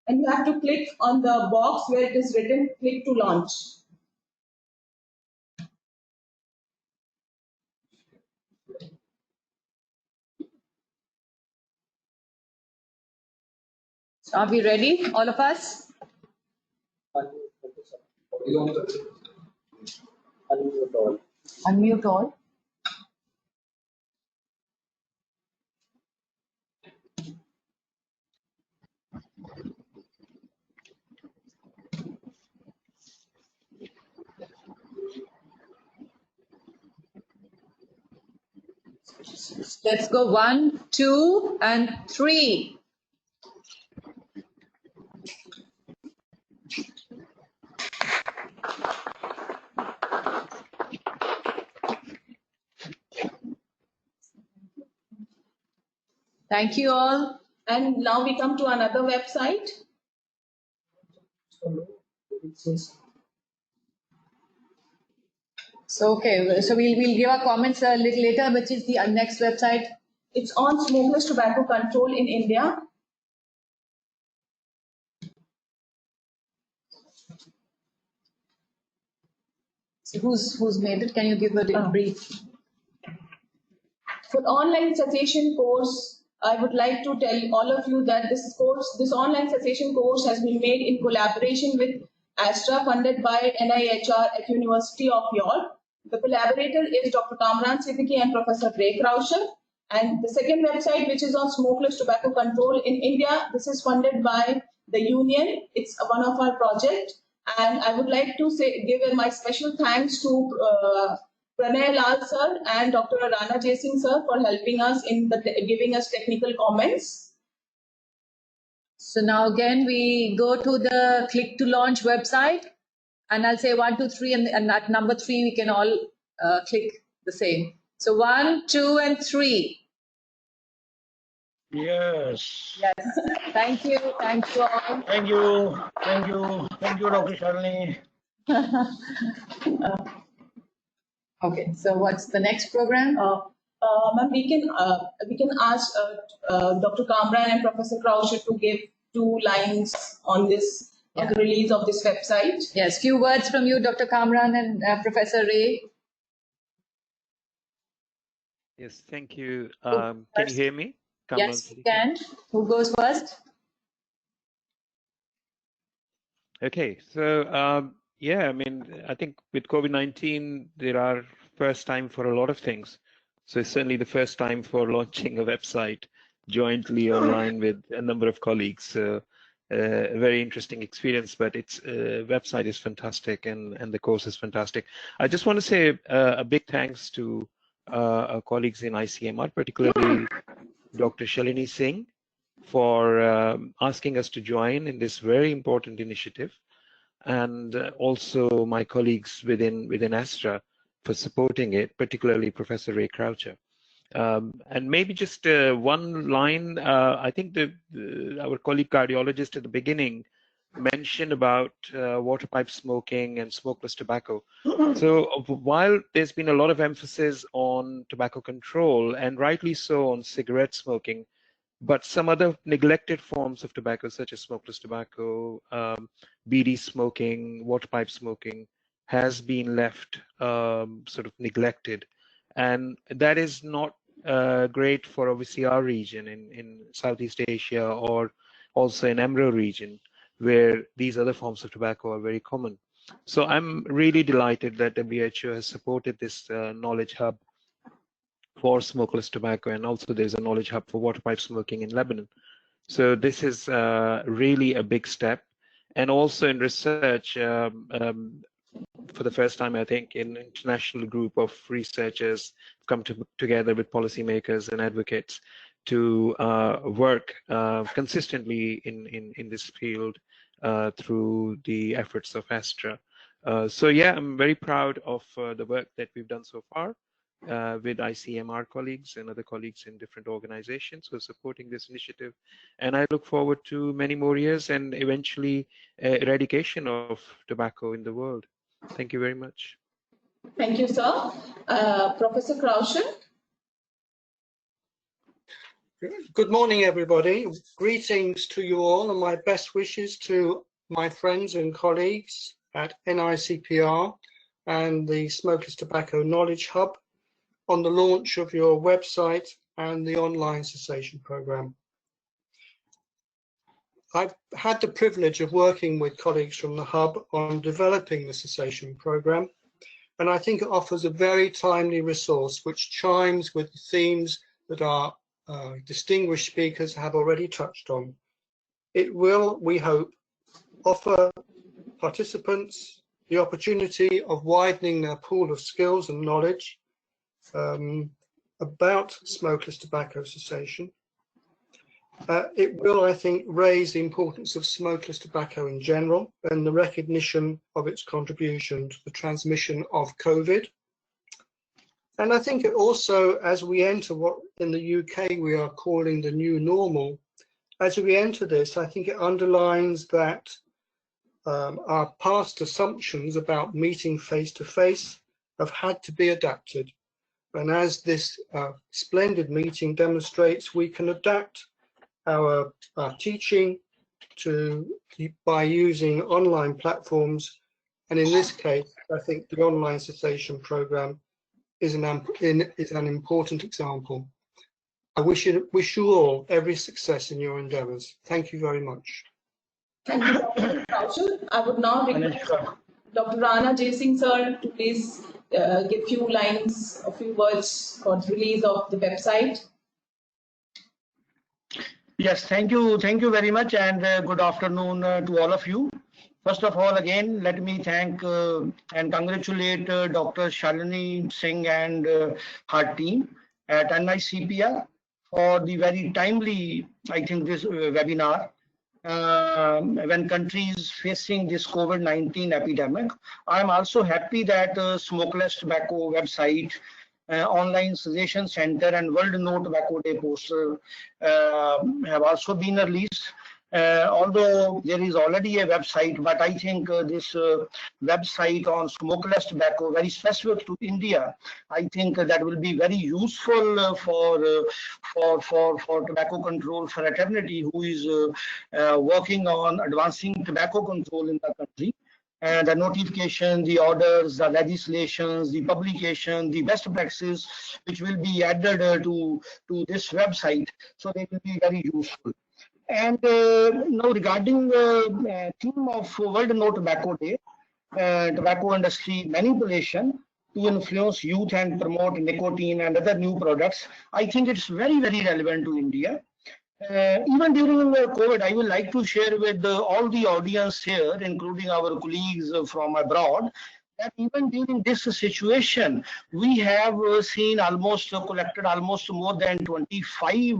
And you have to click on the box where it is written click to launch. So are we ready, all of us? Unmute all. Let's go 1, 2, and 3. Thank you all. And now we come to another website. So okay, so we'll give our comments a little later, which is the next website. It's on smokeless tobacco control in India. So who's made it? Can you give a brief? For the online cessation course, I would like to tell all of you that this online cessation course has been made in collaboration with Astra, funded by NIHR at University of York. The collaborator is Dr. Kamran Siddiqui and Professor Ray Krauscher. And the second website, which is on smokeless tobacco control in India, this is funded by the union. It's one of our projects. And I would like to give my special thanks to Pranay Lal sir and Dr. Rana Jaising sir for helping us in giving us technical comments. So now again, we go to the click to launch website, and I'll say 1, 2, 3, and at number 3, we can all click the same. So 1, 2, and 3. Yes. Yes. Thank you. Thank you all. Thank you. Thank you. Thank you, Dr. Shalini. Okay. So what's the next program? Ma'am, we can ask Dr. Kamran and Professor Krauscher to give 2 lines on this on the release of this website. Yes. Few words from you, Dr. Kamran and Professor Ray. Yes, thank you. Can you hear me? Yes, you can. Who goes first? Okay, so yeah, I mean, I think with COVID-19, there are first time for a lot of things. So it's certainly the first time for launching a website jointly online with a number of colleagues. So a very interesting experience, but its website is fantastic and the course is fantastic. I just want to say a big thanks to our colleagues in ICMR, particularly Dr. Shalini Singh, for asking us to join in this very important initiative, and also my colleagues within Astra for supporting it, particularly Professor Ray Krauscher. And maybe just one line, I think our colleague cardiologist at the beginning mentioned about water pipe smoking and smokeless tobacco. So while there's been a lot of emphasis on tobacco control, and rightly so on cigarette smoking, but some other neglected forms of tobacco, such as smokeless tobacco, BD smoking, water pipe smoking, has been left sort of neglected. And that is not great for obviously our region in Southeast Asia, or also in EMRO region, where these other forms of tobacco are very common. So I'm really delighted that WHO has supported this knowledge hub for smokeless tobacco, and also there's a knowledge hub for water pipe smoking in Lebanon. So this is really a big step. And also in research, for the first time, I think, an international group of researchers come together with policymakers and advocates to work consistently in this field through the efforts of Astra. So yeah, I'm very proud of the work that we've done so far with ICMR colleagues and other colleagues in different organizations who are supporting this initiative. And I look forward to many more years and eventually eradication of tobacco in the world. Thank you very much. Thank you, sir. Professor Krauscher. Good morning, everybody. Greetings to you all and my best wishes to my friends and colleagues at NICPR and the Smokeless Tobacco Knowledge Hub on the launch of your website and the online cessation program. I've had the privilege of working with colleagues from the Hub on developing the cessation program, and I think it offers a very timely resource which chimes with the themes that our distinguished speakers have already touched on. It will, we hope, offer participants the opportunity of widening their pool of skills and knowledge about smokeless tobacco cessation. It will, I think, raise the importance of smokeless tobacco in general and the recognition of its contribution to the transmission of COVID. And I think it also, as we enter what in the UK we are calling the new normal, as we enter this, I think it underlines that our past assumptions about meeting face-to-face have had to be adapted. And as this splendid meeting demonstrates, we can adapt our teaching by using online platforms. And in this case, I think the online cessation program is an important example. I wish you all every success in your endeavors. Thank you very much. Thank you, Dr. Kaushal. I would now request Dr. Rana Jaising sir to please give few lines, a few words for the release of the website. Yes, thank you very much, and good afternoon to all of you. First of all, again, let me thank and congratulate Dr. Shalini Singh and her team at NICPR for the very timely, I think, this webinar. When countries facing this COVID-19 epidemic, I'm also happy that Smokeless Tobacco website, online cessation center, and World No Tobacco Day poster have also been released. Although there is already a website, but I think this website on smokeless tobacco, very specific to India, I think that will be very useful for tobacco control fraternity who is working on advancing tobacco control in the country. And the notification, the orders, the legislations, the publication, the best practices, which will be added to this website, so they will be very useful. And now regarding the theme of World No Tobacco Day, tobacco industry manipulation to influence youth and promote nicotine and other new products, I think it's very, very relevant to India. Even during COVID, I would like to share with all the audience here, including our colleagues from abroad, that even during this situation, we have seen collected almost more than 25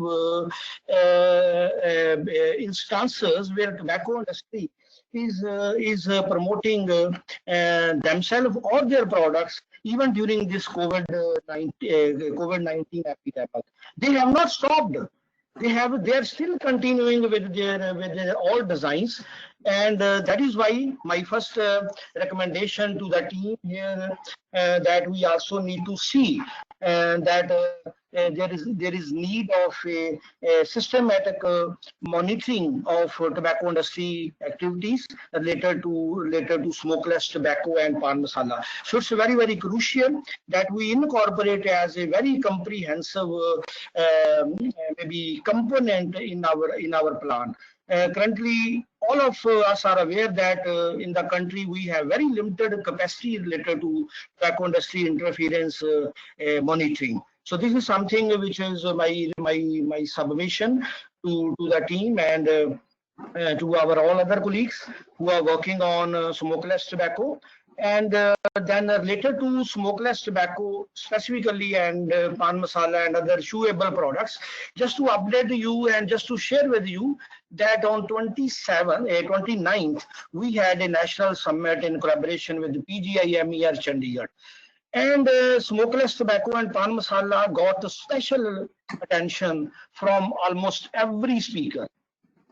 instances where tobacco industry is promoting themselves or their products even during this COVID-19 epidemic. They have not stopped. They are still continuing with their old designs, and that is why my first recommendation to the team here that we also need to see that there is need of a systematic monitoring of tobacco industry activities related to smokeless tobacco and pan masala. So it's very, very crucial that we incorporate as a very comprehensive maybe component in our plan. Currently, all of us are aware that in the country we have very limited capacity related to tobacco industry interference monitoring. So this is something which is my submission to the team and to our all other colleagues who are working on smokeless tobacco. And then related to smokeless tobacco specifically and pan masala and other chewable products, just to update you and just to share with you that on 29th, we had a national summit in collaboration with the PGIMER Chandigarh. And smokeless tobacco and pan masala got special attention from almost every speaker.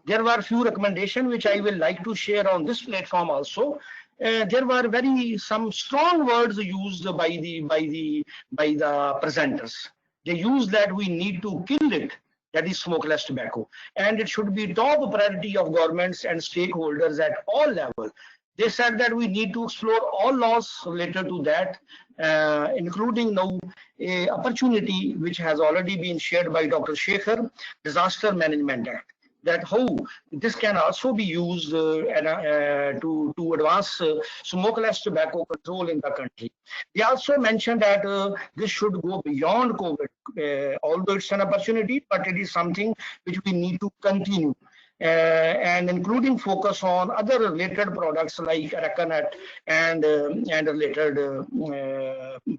There were few recommendations which I will like to share on this platform also. There were some strong words used by the presenters. They used that we need to kill it. that is smokeless tobacco. And it should be top priority of governments and stakeholders at all levels. They said that we need to explore all laws related to that, including now a opportunity which has already been shared by Dr. Shekhar, Disaster Management Act, that how this can also be used to advance smokeless tobacco control in the country. They also mentioned that this should go beyond COVID, although it's an opportunity, but it is something which we need to continue. And including focus on other related products like Aracanut and related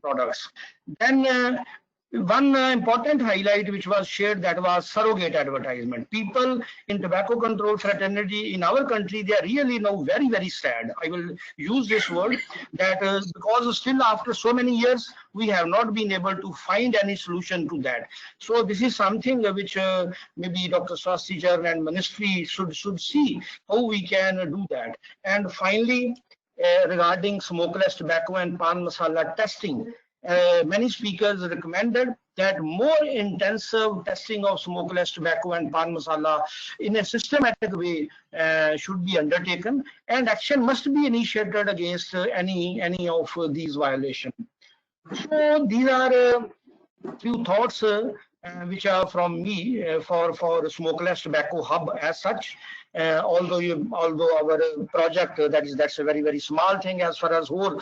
products. Then one important highlight which was shared, that was surrogate advertisement. People in tobacco control fraternity in our country, they are really now very, very sad. I will use this word, that because still after so many years, we have not been able to find any solution to that. So this is something which maybe Dr. Swasthya and ministry should see how we can do that. And finally, regarding smokeless tobacco and pan masala testing, many speakers recommended that more intensive testing of smokeless tobacco and pan masala in a systematic way should be undertaken, and action must be initiated against any of these violations. So these are few thoughts which are from me for Smokeless Tobacco Hub as such. Although our project that's a very small thing as far as whole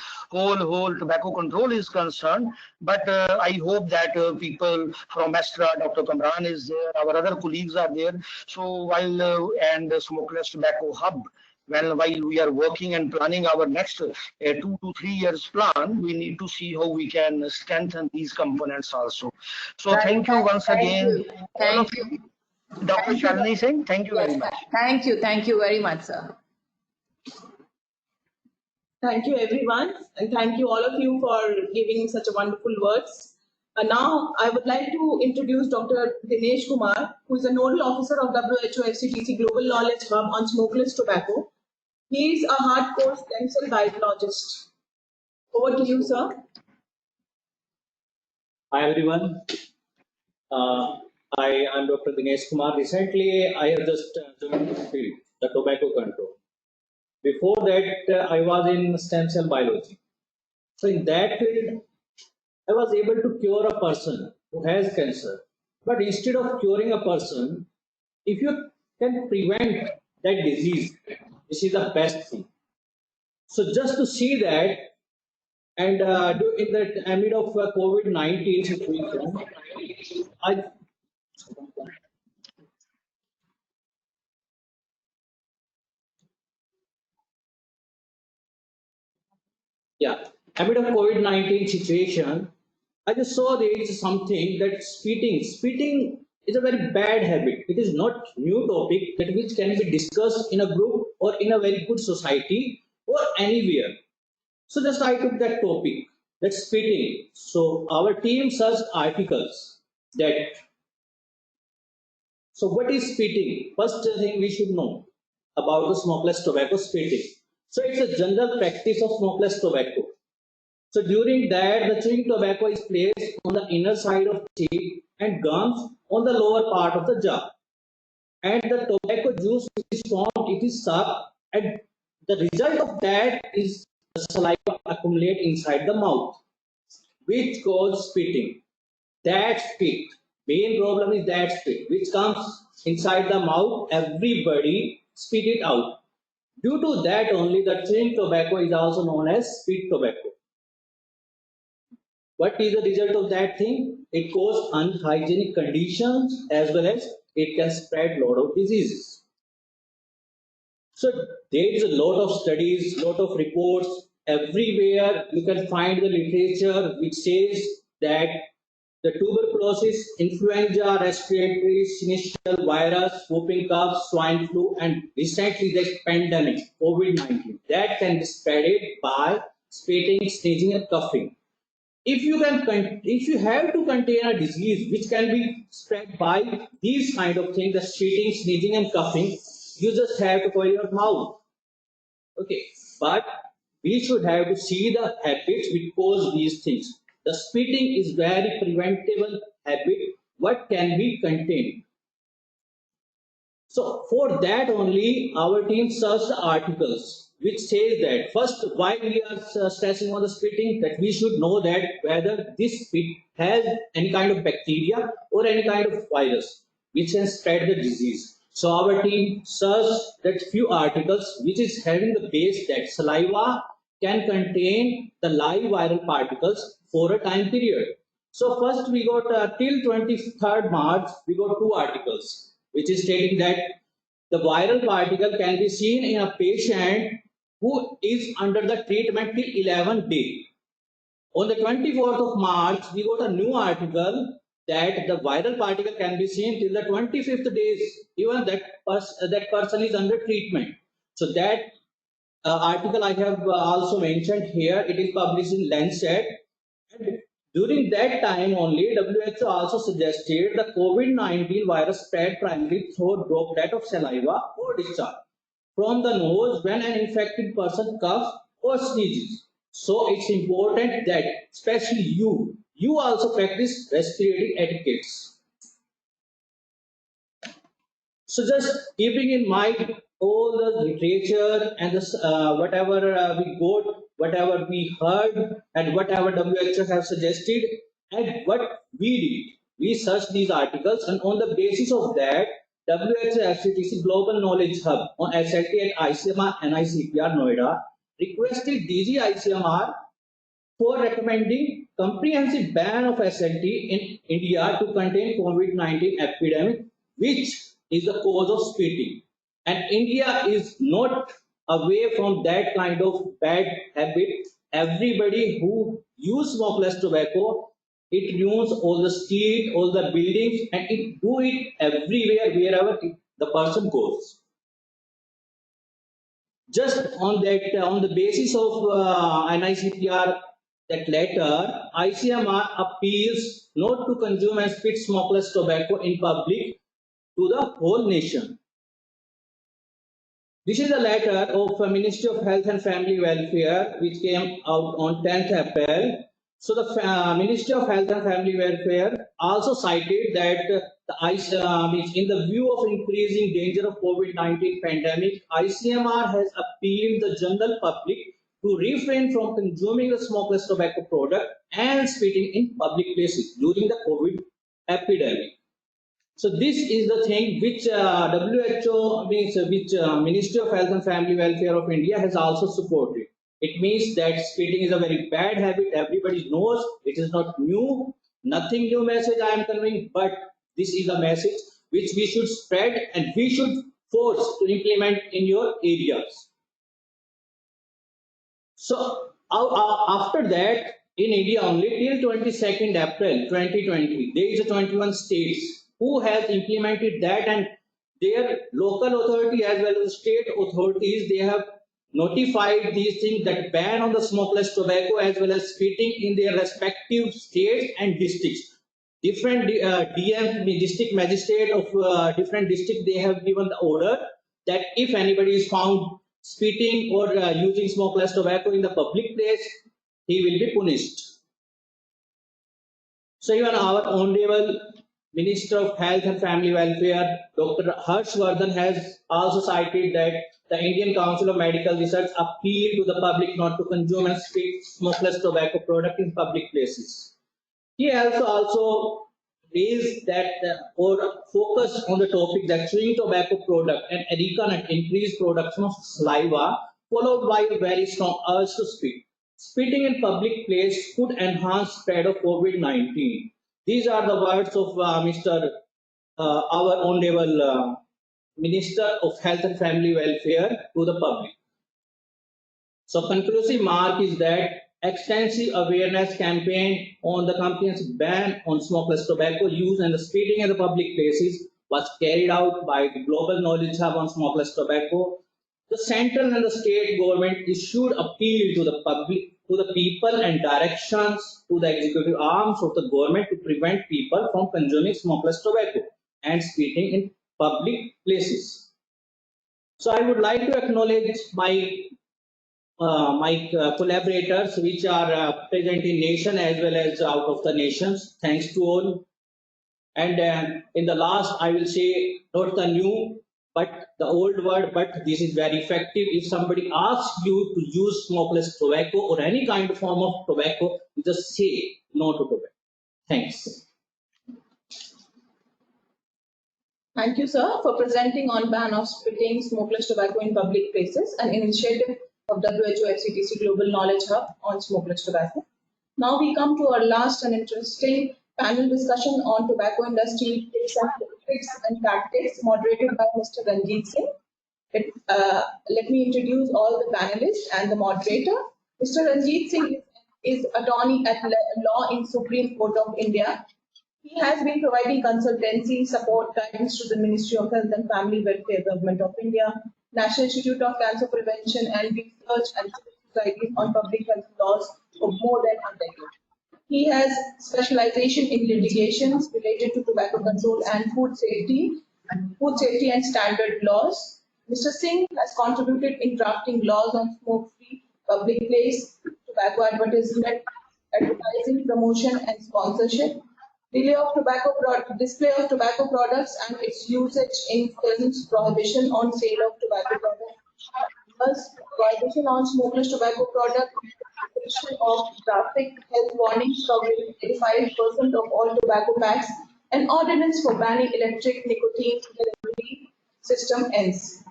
tobacco control is concerned, but I hope that people from Astra, Dr. Kamran is there, our other colleagues are there. So while and Smokeless Tobacco Hub, while we are working and planning our next 2 to 3 years plan, we need to see how we can strengthen these components also. So thank you once again. Thank you. Dr. Shalini Singh, thank you very much. Thank you very much, sir. Thank you, everyone, and thank you all of you for giving such a wonderful words. Now, I would like to introduce Dr. Vinay Kumar, who is a nodal officer of WHO FCTC Global Knowledge Hub on smokeless tobacco. He is a hardcore stem cell biologist. Over to you, sir. Hi, everyone. I am Dr. Vinay Kumar. Recently, I have just joined the field, the tobacco control. Before that, I was in stem cell biology. So in that field, I was able to cure a person who has cancer. But instead of curing a person, if you can prevent that disease, this is the best thing. So just to see that, and in the amid of COVID-19 situation, amid of COVID-19 situation, I just saw there is something that spitting. Spitting is a very bad habit. It is not new topic that which can be discussed in a group or in a very good society or anywhere. So just I took that topic, that spitting. So our team searched articles that. So what is spitting? First thing we should know about the smokeless tobacco spitting. So it's a general practice of smokeless tobacco. So during that, the chewing tobacco is placed on the inner side of teeth and gums on the lower part of the jaw. And the tobacco juice is formed, it is sucked, and the result of that is the saliva accumulate inside the mouth, which causes spitting. That spit, main problem is that spit, which comes inside the mouth, everybody spit it out. Due to that only, the chewing tobacco is also known as spit tobacco. What is the result of that thing? It causes unhygienic conditions as well as it can spread a lot of diseases. So there is a lot of studies, lot of reports. Everywhere you can find the literature which says that the tuberculosis, influenza, respiratory, syncytial virus, whooping cough, swine flu, and recently the pandemic, COVID-19, that can be spread by spitting, sneezing, and coughing. If you have to contain a disease which can be spread by these kind of things, the spitting, sneezing, and coughing, you just have to cover your mouth. Okay, but we should have to see the habits which cause these things. The spitting is very preventable habit. What can be contained? So for that only, our team searched the articles which says that first, why we are stressing on the spitting, that we should know that whether this spit has any kind of bacteria or any kind of virus which can spread the disease. So our team searched that few articles which is having the base that saliva can contain the live viral particles for a time period. So first we got till 23rd March, we got two articles which is stating that the viral particle can be seen in a patient who is under the treatment till 11 days. On the 24th of March, we got a new article that the viral particle can be seen till the 25th days, even that person is under treatment. So that article I have also mentioned here, it is published in Lancet. And during that time only, WHO also suggested the COVID-19 virus spread primarily through droplet of saliva or discharge from the nose when an infected person coughs or sneezes. So it's important that especially you also practice respiratory etiquettes. So just keeping in mind all the literature and the, whatever we got, whatever we heard, and whatever WHO have suggested, and what we did, we searched these articles, and on the basis of that, WHO FCTC Global Knowledge Hub on SLT and ICMR NICPR Noida requested DG ICMR for recommending comprehensive ban of SLT in India to contain COVID-19 epidemic, which is the cause of spitting. And India is not away from that kind of bad habit. Everybody who use smokeless tobacco, it ruins all the street, all the buildings, and it do it everywhere, wherever the person goes. Just on that, on the basis of NICPR, that letter, ICMR appeals not to consume and spit smokeless tobacco in public to the whole nation. This is a letter of Ministry of Health and Family Welfare which came out on 10th April. So the Ministry of Health and Family Welfare also cited that in the view of increasing danger of COVID-19 pandemic, ICMR has appealed the general public to refrain from consuming the smokeless tobacco product and spitting in public places during the COVID epidemic. So this is the thing which WHO means, which Ministry of Health and Family Welfare of India has also supported. It means that spitting is a very bad habit. Everybody knows it is not new. Nothing new message I am conveying, but this is a message which we should spread and we should force to implement in your areas. So after that, in India only till 22nd April 2020, there is a 21 states who has implemented that, and their local authority as well as state authorities, they have notified these things that ban on the smokeless tobacco as well as spitting in their respective states and districts. Different DM, district magistrate of different district, they have given the order that if anybody is found spitting or using smokeless tobacco in the public place, he will be punished. So even our honorable Minister of Health and Family Welfare, Dr. Harshvardhan, has also cited that the Indian Council of Medical Research appealed to the public not to consume and spit smokeless tobacco product in public places. He has also raised that or focused on the topic that chewing tobacco product and areca nut increase production of saliva, followed by a very strong urge to spit. Spitting in public place could enhance spread of COVID-19. These are the words of our honorable Minister of Health and Family Welfare to the public. So conclusive mark is that extensive awareness campaign on the comprehensive ban on smokeless tobacco use and the spitting in the public places was carried out by the Global Knowledge Hub on Smokeless Tobacco. The central and the state government issued appeal to the public, to the people, and directions to the executive arms of the government to prevent people from consuming smokeless tobacco and spitting in public places. So I would like to acknowledge my collaborators which are present in nation as well as out of the nations. Thanks to all. And in the last, I will say not the new, but the old word, but this is very effective. If somebody asks you to use smokeless tobacco or any kind of form of tobacco, you just say no to tobacco. Thanks. Thank you, sir, for presenting on ban of spitting smokeless tobacco in public places, an initiative of WHO FCTC Global Knowledge Hub on smokeless tobacco. Now we come to our last and interesting panel discussion on tobacco industry tips and tactics, moderated by Mr. Ranjit Singh. Let me introduce all the panelists and the moderator. Mr. Ranjit Singh is attorney at law in Supreme Court of India. He has been providing consultancy, support, guidance to the Ministry of Health and Family Welfare, Government of India, National Institute of Cancer Prevention and Research, and civil societies on public health laws for more than a decade. He has specialization in litigations related to tobacco control and food safety and standard laws. Mr. Singh has contributed in drafting laws on smoke-free public place, tobacco advertising, promotion, and sponsorship, display of tobacco products and its usage in films, prohibition on sale of tobacco products, prohibition on smokeless tobacco products, prohibition of traffic health warnings covering 85% of all tobacco packs, and ordinance for banning electric nicotine delivery system ends.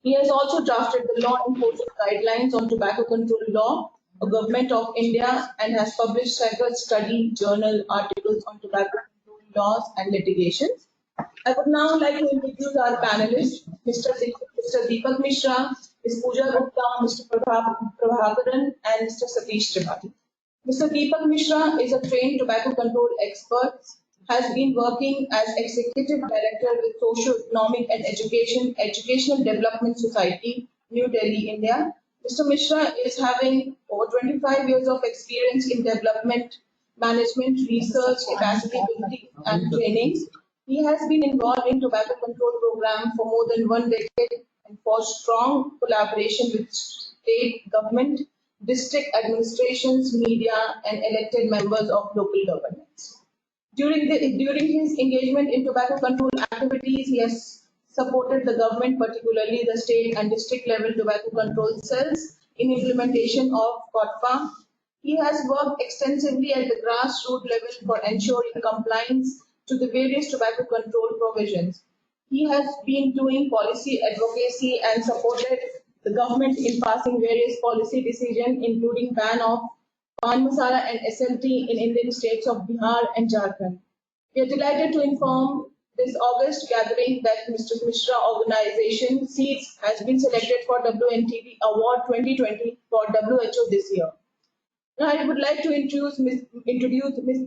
He has also drafted the law enforcement guidelines on tobacco control law, a government of India, and has published several study journal articles on tobacco control laws and litigations. I would now like to introduce our panelists, Mr. Deepak Mishra, Ms. Pooja Gupta, Mr. Prabhakaran, and Mr. Satish Tripathi. Mr. Deepak Mishra is a trained tobacco control expert, has been working as Executive Director with Socio-Economic and Educational Development Society, New Delhi, India. Mr. Mishra is having over 25 years of experience in development, management, research, capacity building, and trainings. He has been involved in tobacco control program for more than 1 decade and for strong collaboration with state government, district administrations, media, and elected members of local governments. During his engagement in tobacco control activities, he has supported the government, particularly the state and district level tobacco control cells, in implementation of COTFA. He has worked extensively at the grassroots level for ensuring compliance to the various tobacco control provisions. He has been doing policy advocacy and supported the government in passing various policy decisions, including ban of Pan Masala and SLT in Indian states of Bihar and Jharkhand. We are delighted to inform this August gathering that Mr. Mishra organization SEEDS has been selected for WNTV Award 2020 for WHO this year. Now I would like to introduce Ms.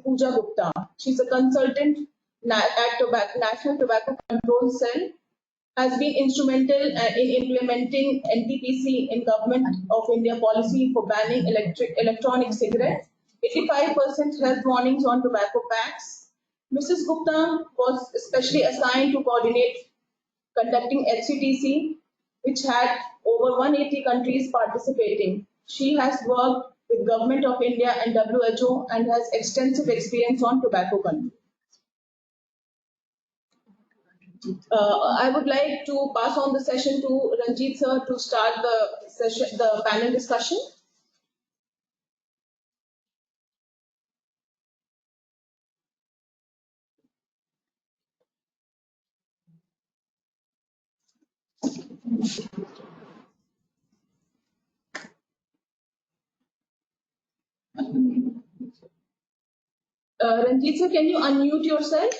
Pooja Gupta. She's a consultant at National Tobacco Control Cell, has been instrumental in implementing NTPC in Government of India policy for banning electronic cigarettes, 85% health warnings on tobacco packs. Mrs. Gupta was especially assigned to coordinate conducting FCTC, which had over 180 countries participating. She has worked with Government of India and WHO and has extensive experience on tobacco control. I would like to pass on the session to Ranjit sir to start the panel discussion. Ranjit sir, can you unmute yourself?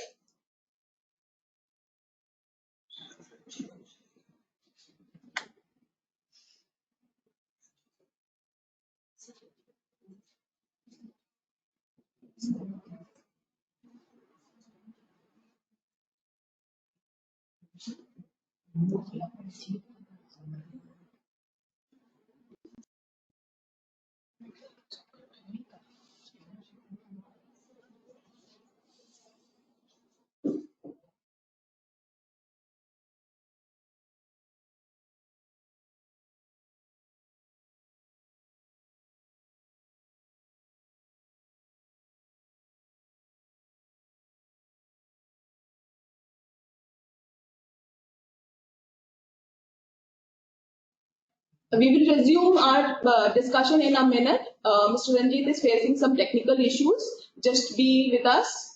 We will resume our discussion in a minute. Mr. Ranjit is facing some technical issues. Just be with us.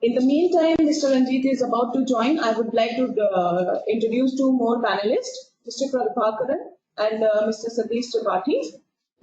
In the meantime, Mr. Ranjit is about to join. I would like to introduce two more panelists, Mr. Prabhakaran and Mr. Satish Tripathi.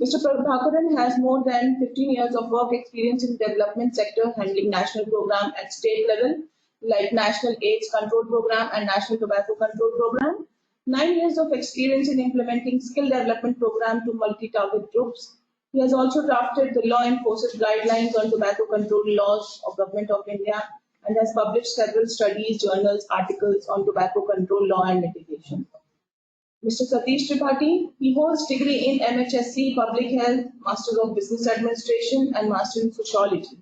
Mr. Prabhakaran has more than 15 years of work experience in the development sector, handling national program at state level, like National AIDS Control Program and National Tobacco Control Program. 9 years of experience in implementing skill development program to multi-target groups. He has also drafted the law enforcement guidelines on tobacco control laws of Government of India and has published several studies, journals, articles on tobacco control law and mitigation. Mr. Satish Tripathi, he holds degree in MHSC, Public Health, Master of Business Administration and Master in Sociology.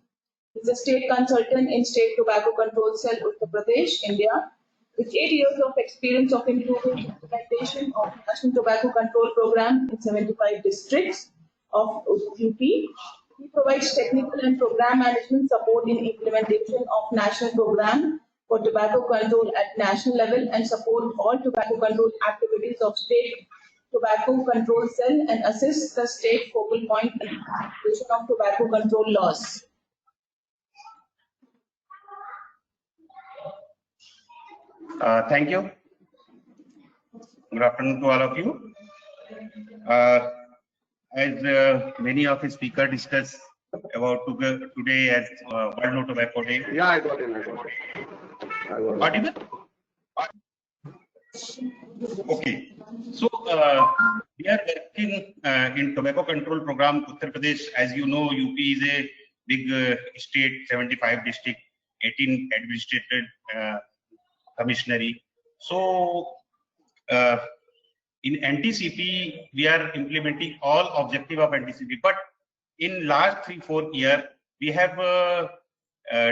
He is a state consultant in State Tobacco Control Cell, Uttar Pradesh, India, with 8 years of experience of improving implementation of National Tobacco Control Program in 75 districts of UP. He provides technical and program management support in implementation of national program for tobacco control at national level and support all tobacco control activities of state tobacco control cell and assists the state focal point in implementation of tobacco control laws. Thank you. Good afternoon to all of you. As many of the speakers discussed about today as World No Tobacco Day. Yeah, I got it. Audible? Okay. So we are working in tobacco control program Uttar Pradesh. As you know, UP is a big state, 75 district, 18 administrated commissionary. So in NTCP, we are implementing all objective of NTCP. But in last 3-4 years, we have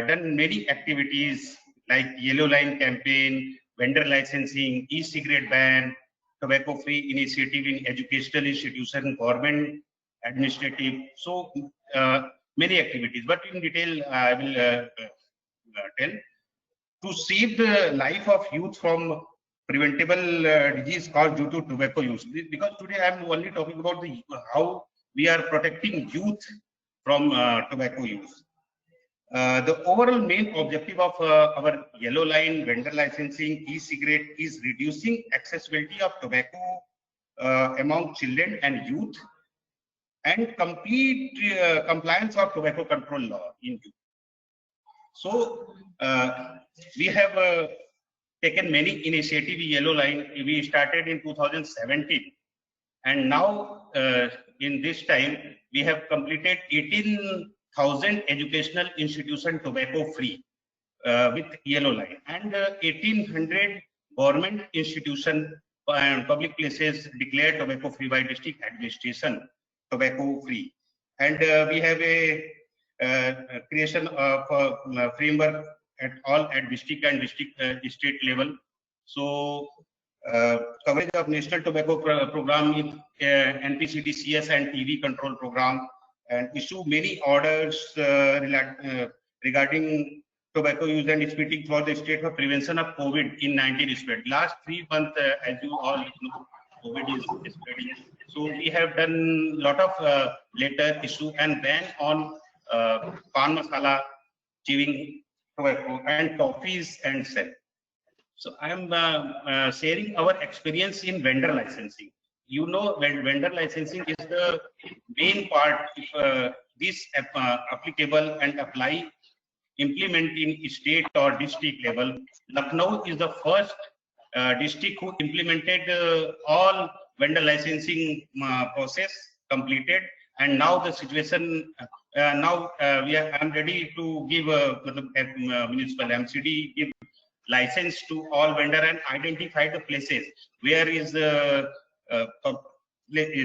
done many activities like Yellow Line campaign, vendor licensing, e-cigarette ban, tobacco-free initiative in educational institution, government, administrative. So many activities. But in detail, I will tell. To save the life of youth from preventable disease caused due to tobacco use. Because today I am only talking about how we are protecting youth from tobacco use. The overall main objective of our Yellow Line vendor licensing e-cigarette is reducing accessibility of tobacco among children and youth and complete compliance of tobacco control law in youth. So we have taken many initiatives in Yellow Line. We started in 2017, and now in this time we have completed 18,000 educational institution tobacco free with Yellow Line, and 1,800 government institution and public places declared tobacco free by district administration tobacco free, and we have a creation of a framework at district and state level. So coverage of national tobacco program in NPCT, CS and TV control program, and issue many orders regarding tobacco use and splitting for the state for prevention of COVID-19 spread. Last 3 months, as you all know, COVID is spreading. So we have done a lot of letter issue and ban on pan masala, chewing tobacco and toffees and sell. So I am sharing our experience in vendor licensing. You know, when vendor licensing is the main part. If this applicable and apply, implement in state or district level. Lucknow is the first district who implemented all vendor licensing process completed, and now the situation, I'm ready to give municipal MCD give license to all vendor and identify the places where is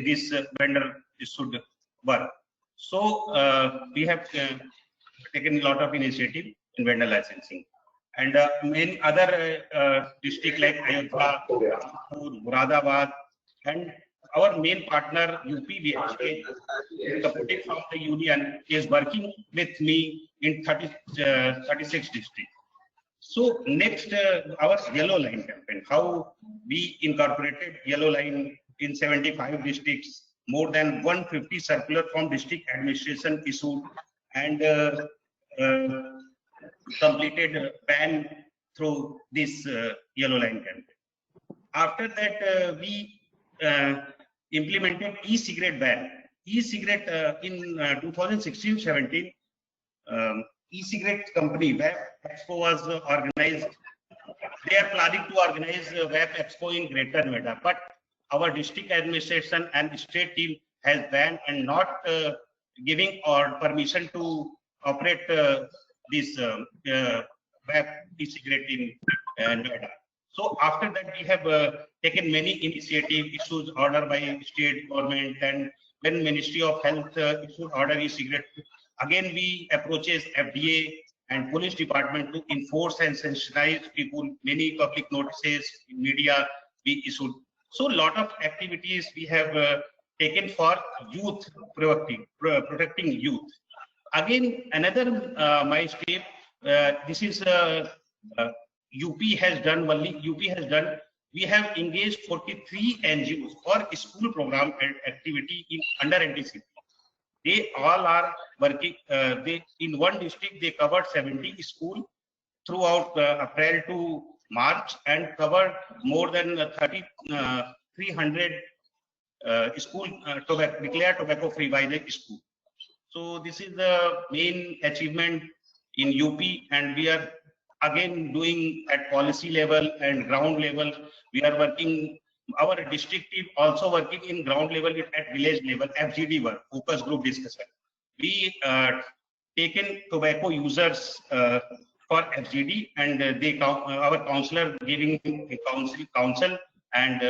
this vendor should work. So we have taken a lot of initiative in vendor licensing, and many other districts like Ayodhya, Muradabad, and our main partner UP BHK, supported from the union, is working with me in 36 districts. So next, our yellow line campaign, how we incorporated yellow line in 75 districts, more than 150 circular from district administration issued, and completed ban through this yellow line campaign. After that, we implemented e-cigarette ban. E-cigarette in 2016-17, e-cigarette company Web Expo was organized. They are planning to organize Web Expo in Greater Noida, but our district administration and state team has banned and not giving or permission to operate this Web e-cigarette in Noida. So after that, we have taken many initiatives, issued order by state government, and when Ministry of Health issued order e-cigarette, again we approaches FDA and police department to enforce and sensitize people. Many public notices in media we issued. So a lot of activities we have taken for youth, protecting youth. Again, another my step, this is UP has done, we have engaged 43 NGOs for school program and activity under NTCP. They all are working, in one district, they covered 70 schools throughout April to March and covered more than 300 school declared tobacco free by the school. So this is the main achievement in UP, and we are again doing at policy level and ground level. We are working, our district team also working in ground level at village level, FGD work, focus group discussion. We taken tobacco users for FGD, and our counselor giving a counsel and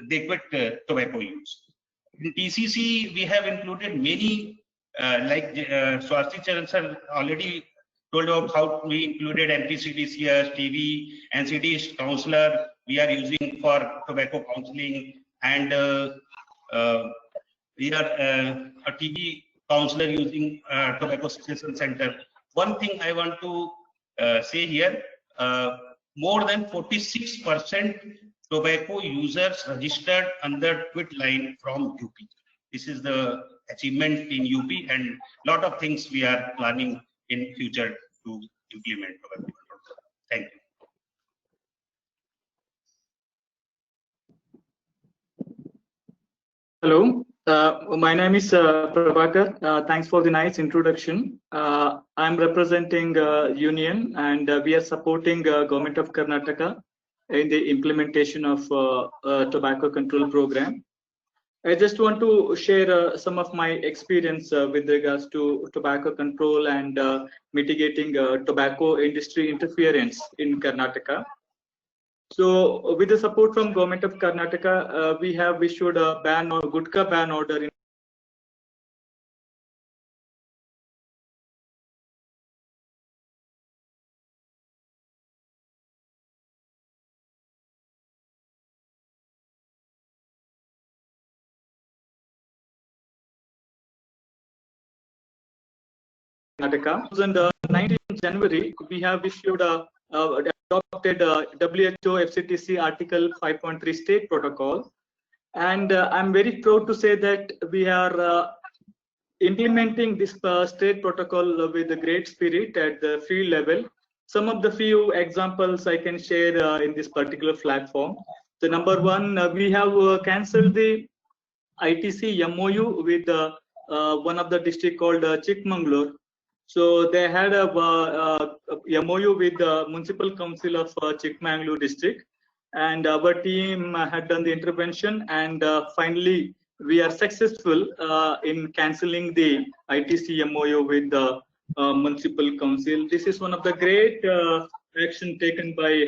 they quit tobacco use. In TCC, we have included many, like Swasti Charan sir already told about how we included NPCDCS, TV, Ncd counselor we are using for tobacco counseling, and we are a TV counselor using tobacco cessation center. One thing I want to say here, more than 46% tobacco users registered under quit line from UP. This is the achievement in UP, and lot of things we are planning in future to implement tobacco control. Thank you. Hello, my name is Prabhakar. Thanks for the nice introduction. I'm representing Union, and we are supporting Government of Karnataka in the implementation of tobacco control program. I just want to share some of my experience with regards to tobacco control and mitigating tobacco industry interference in Karnataka. So, with the support from Government of Karnataka, we have issued a ban or Gutka ban order in Karnataka. 2019 January, we have issued a adopted WHO FCTC Article 5.3 state protocol, and I'm very proud to say that we are implementing this state protocol with a great spirit at the field level. Some of the few examples I can share in this particular platform. So number one, we have cancelled the ITC MOU with one of the district called Chikmagalur. So they had a MOU with the Municipal Council of Chikmagalur district, and our team had done the intervention, and finally we are successful in cancelling the ITC MOU with the municipal council. This is one of the great action taken by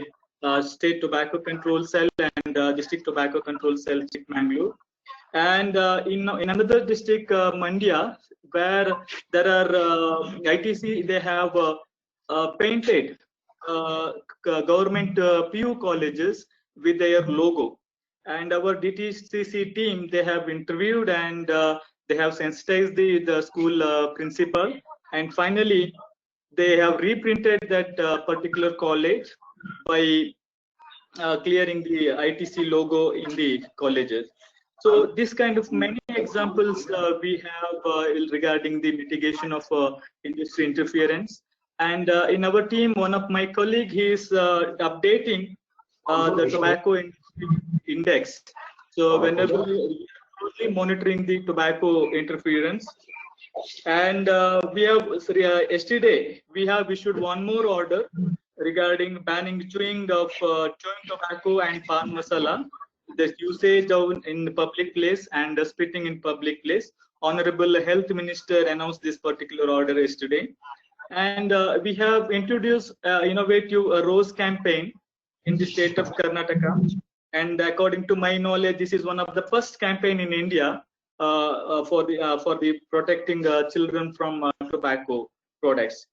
State Tobacco Control Cell and District Tobacco Control Cell, Chikmagalur. And in another district, Mandya, where there are ITC, they have painted government PU colleges with their logo. And our DTCC team, they have interviewed and they have sensitized the school principal. And finally, they have reprinted that particular college by clearing the ITC logo in the colleges. So this kind of many examples we have regarding the mitigation of industry interference. And in our team, one of my colleague, he is updating the tobacco industry index. So whenever we are closely monitoring the tobacco interference, and we have yesterday we have issued one more order regarding banning chewing of chewing tobacco and pan masala, the usage of in the public place and spitting in public place. Honorable Health Minister announced this particular order yesterday. And we have introduced innovative Rose campaign in the state of Karnataka. And according to my knowledge, this is one of the first campaign in India for the protecting children from tobacco products.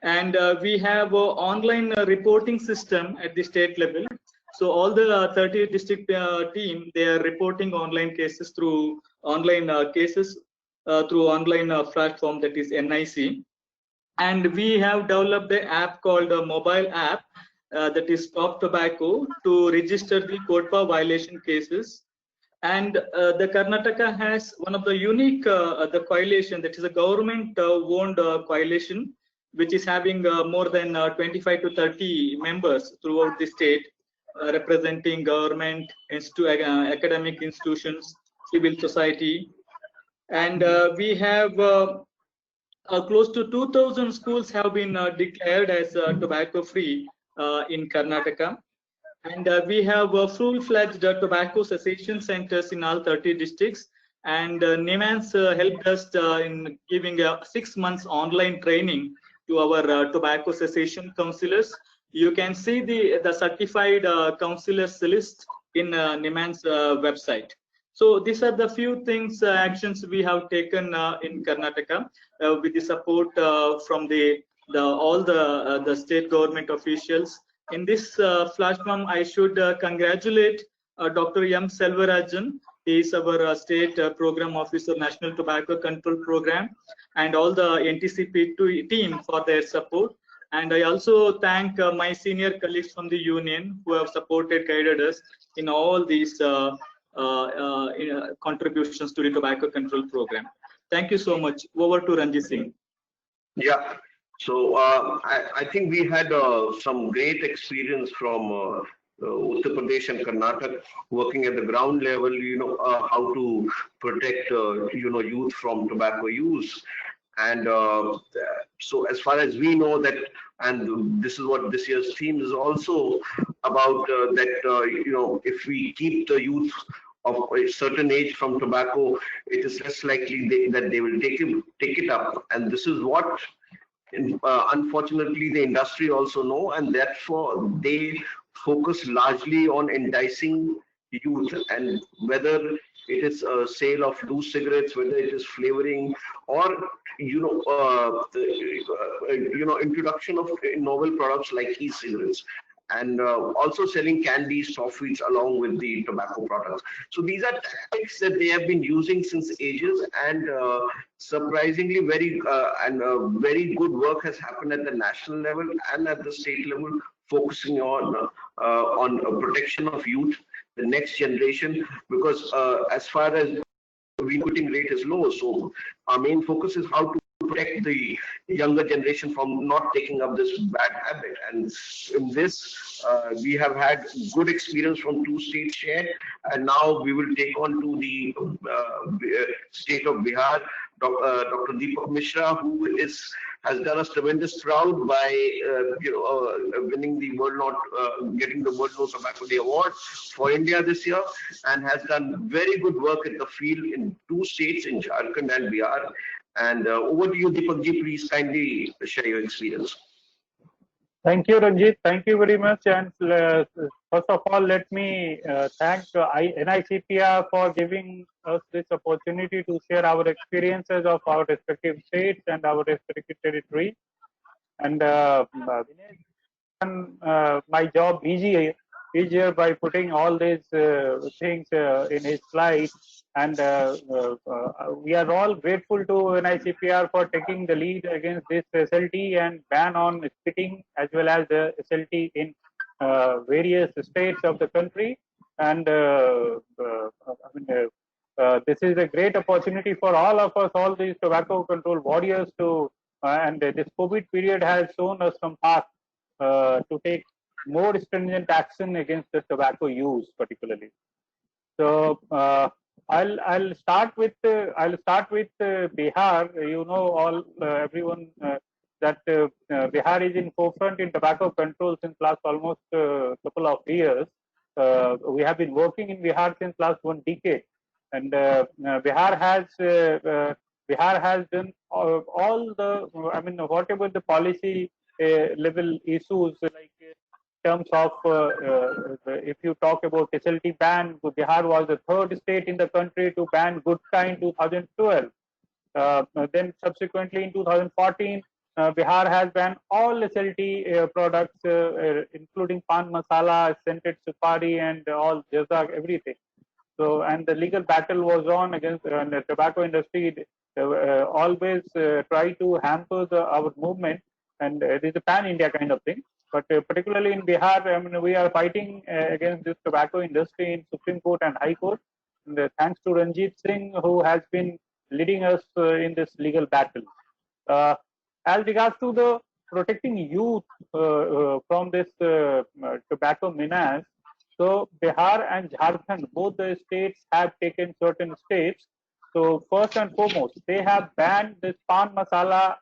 And we have online reporting system at the state level. So all the 30 district team, they are reporting online cases through online platform, that is NIC. And we have developed an app called a mobile app that is Stop Tobacco to register the CODPA violation cases. And the Karnataka has one of the unique the coalition, that is a government owned coalition, which is having more than 25 to 30 members throughout the state, representing government, academic institutions, civil society. And we have close to 2,000 schools have been declared as tobacco free in Karnataka. And we have full-fledged tobacco cessation centers in all 30 districts. And NIMANS helped us in giving 6 months online training to our tobacco cessation counselors. You can see the certified counselors list in NIMANS website. So these are the few things, actions we have taken in Karnataka with the support from all the state government officials. In this platform, I should congratulate Dr. M. Selvarajan. He is our state program officer, National Tobacco Control Program, and all the NTCP team for their support. And I also thank my senior colleagues from the union who have supported, guided us in all these contributions to the tobacco control program. Thank you so much. Over to Ranjit Singh. Yeah. So I think we had some great experience from Uttar Pradesh and Karnataka, working at the ground level, how to protect, youth from tobacco use. And so as far as we know that, and this is what this year's theme is also about, that, if we keep the youth of a certain age from tobacco, it is less likely that they will take it up. And this is what, unfortunately, the industry also know, and therefore they focus largely on enticing youth, and whether it is a sale of loose cigarettes, whether it is flavoring, or introduction of novel products like e-cigarettes, and also selling candies, toffees along with the tobacco products. So these are tactics that they have been using since ages, and surprisingly very good work has happened at the national level and at the state level, focusing on protection of youth, the next generation, because as far as quitting rate is low, so our main focus is how to protect the younger generation from not taking up this bad habit. And in this, we have had good experience from 2 states shared, and now we will take on to the state of Bihar. Dr. Deepak Mishra, who is has done us tremendous proud by winning the getting the World No Tobacco Day Award for India this year, and has done very good work in the field in 2 states, in Jharkhand and Bihar. And over to you, Deepak ji. Please kindly share your experience. Thank you, Ranjit. Thank you very much. And first of all, let me thank NICPR for giving us this opportunity to share our experiences of our respective states and our respective territory. And Vinay done my job easier by putting all these things in his slide. And we are all grateful to NICPR for taking the lead against this SLT and ban on spitting, as well as the SLT in various states of the country. And this is a great opportunity for all of us, all these tobacco control warriors, to and this COVID period has shown us some path to take more stringent action against the tobacco use, particularly. So I'll start with Bihar. You know, everyone that Bihar is in forefront in tobacco control since last almost couple of years. We have been working in Bihar since last 1 decade, and Bihar has done all the, whatever the policy level issues, like terms of if you talk about SLT ban, Bihar was the 3rd state in the country to ban gutka in 2012. Then subsequently in 2014, Bihar has banned all SLT products, including pan masala, scented supari, and all jazak, everything. So, and the legal battle was on against the tobacco industry. Always try to hamper our movement, and it is a pan-India kind of thing. But particularly in Bihar, we are fighting against this tobacco industry in Supreme Court and High Court. And thanks to Ranjit Singh, who has been leading us in this legal battle. As regards to the protecting youth from this tobacco menace, so Bihar and Jharkhand, both the states have taken certain steps. So first and foremost, they have banned this pan masala.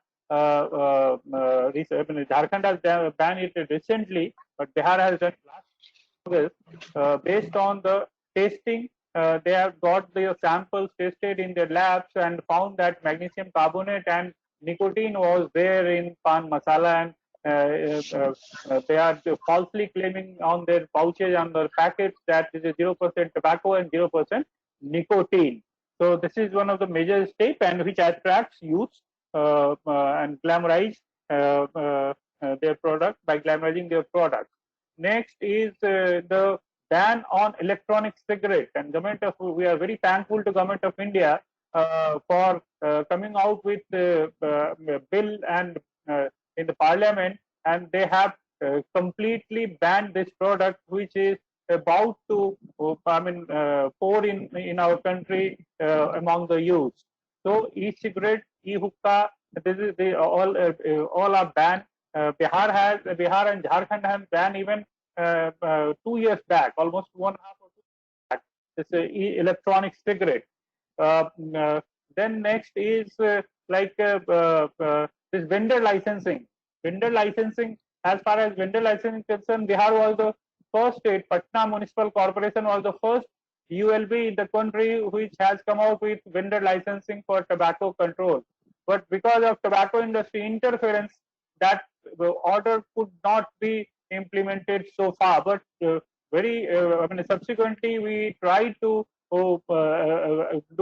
Jharkhand has banned it recently, but Bihar has done last August. Based on the testing, they have got the samples tested in their labs and found that magnesium carbonate and nicotine was there in pan masala, and they are falsely claiming on their pouches, on their packets, that this is 0% tobacco and 0% nicotine. So this is one of the major steps, and which attracts youth and glamorize their product by glamorizing their product. Next is the ban on electronic cigarette, and we are very thankful to Government of India for coming out with the bill and in the Parliament, and they have completely banned this product, which is about to pour in our country among the youth. So e-cigarette, e-hookah, all are banned. Bihar and Jharkhand have banned even 2 years back, almost 1.5 or 2 years back, this electronic cigarette. Then next is this vendor licensing. Vendor licensing, as far as vendor licensing is concerned, Bihar was the first state. Patna Municipal Corporation was the first ULB in the country which has come out with vendor licensing for tobacco control. But because of tobacco industry interference, that order could not be implemented so far. But subsequently we tried to do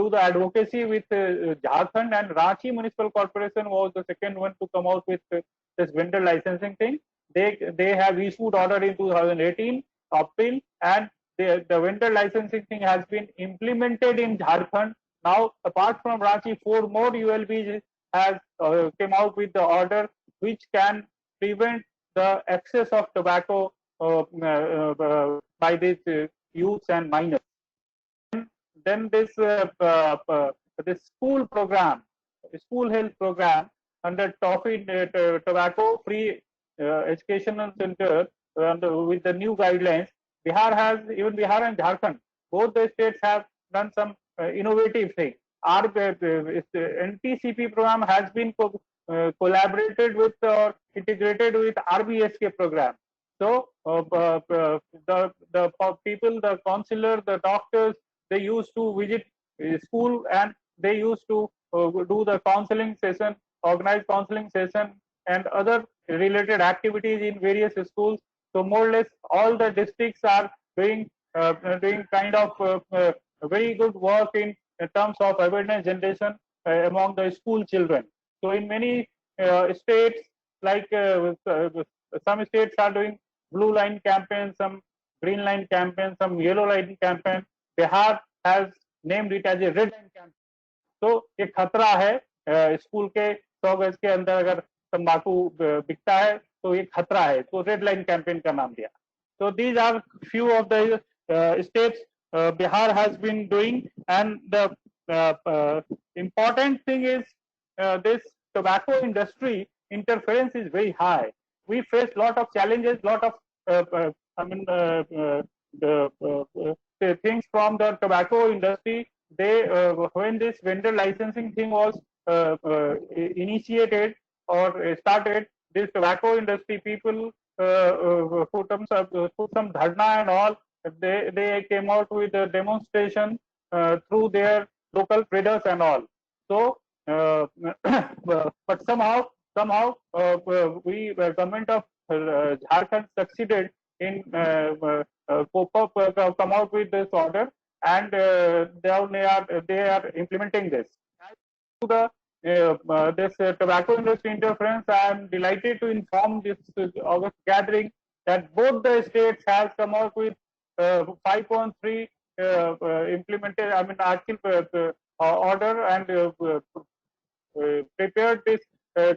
the advocacy with Jharkhand, and Ranchi Municipal Corporation was the second one to come out with this vendor licensing thing. They have issued order in 2018 April, and the vendor licensing thing has been implemented in Jharkhand. Now, apart from Ranchi, 4 more ULBs has came out with the order which can prevent the access of tobacco by these youths and minors. Then this school program, school health program under Toffee Tobacco Free Educational Center with the new guidelines. Bihar and Jharkhand, both the states have done some innovative thing. Our NTCP program has been collaborated with or integrated with RBSK program. So the people, the counselor, the doctors, they used to visit school and they used to do the counseling session, organize counseling session and other related activities in various schools. So more or less all the districts are doing kind of very good work in terms of awareness generation among the school children. So in many states, like some states are doing blue line campaign, some green line campaign, some yellow line campaign. Bihar has named it as a red line campaign. तो ये खतरा है school के 100 गज के अंदर अगर तंबाकू बिकता है तो ये खतरा है, तो रेड लाइन कैंपेन का नाम दिया. So these are few of the steps Bihar has been doing, and the important thing is this tobacco industry interference is very high. We face lot of challenges, lot of the things from the tobacco industry. They when this vendor licensing thing was initiated or started, this tobacco industry people put some dharna and all. They came out with a demonstration through their local traders and all. So, but somehow we government of Jharkhand succeeded in come out with this order, and they are implementing this. To the this tobacco industry interference, I am delighted to inform this August gathering that both the states has come out with 5.3 implemented, I mean, article order, and prepared this,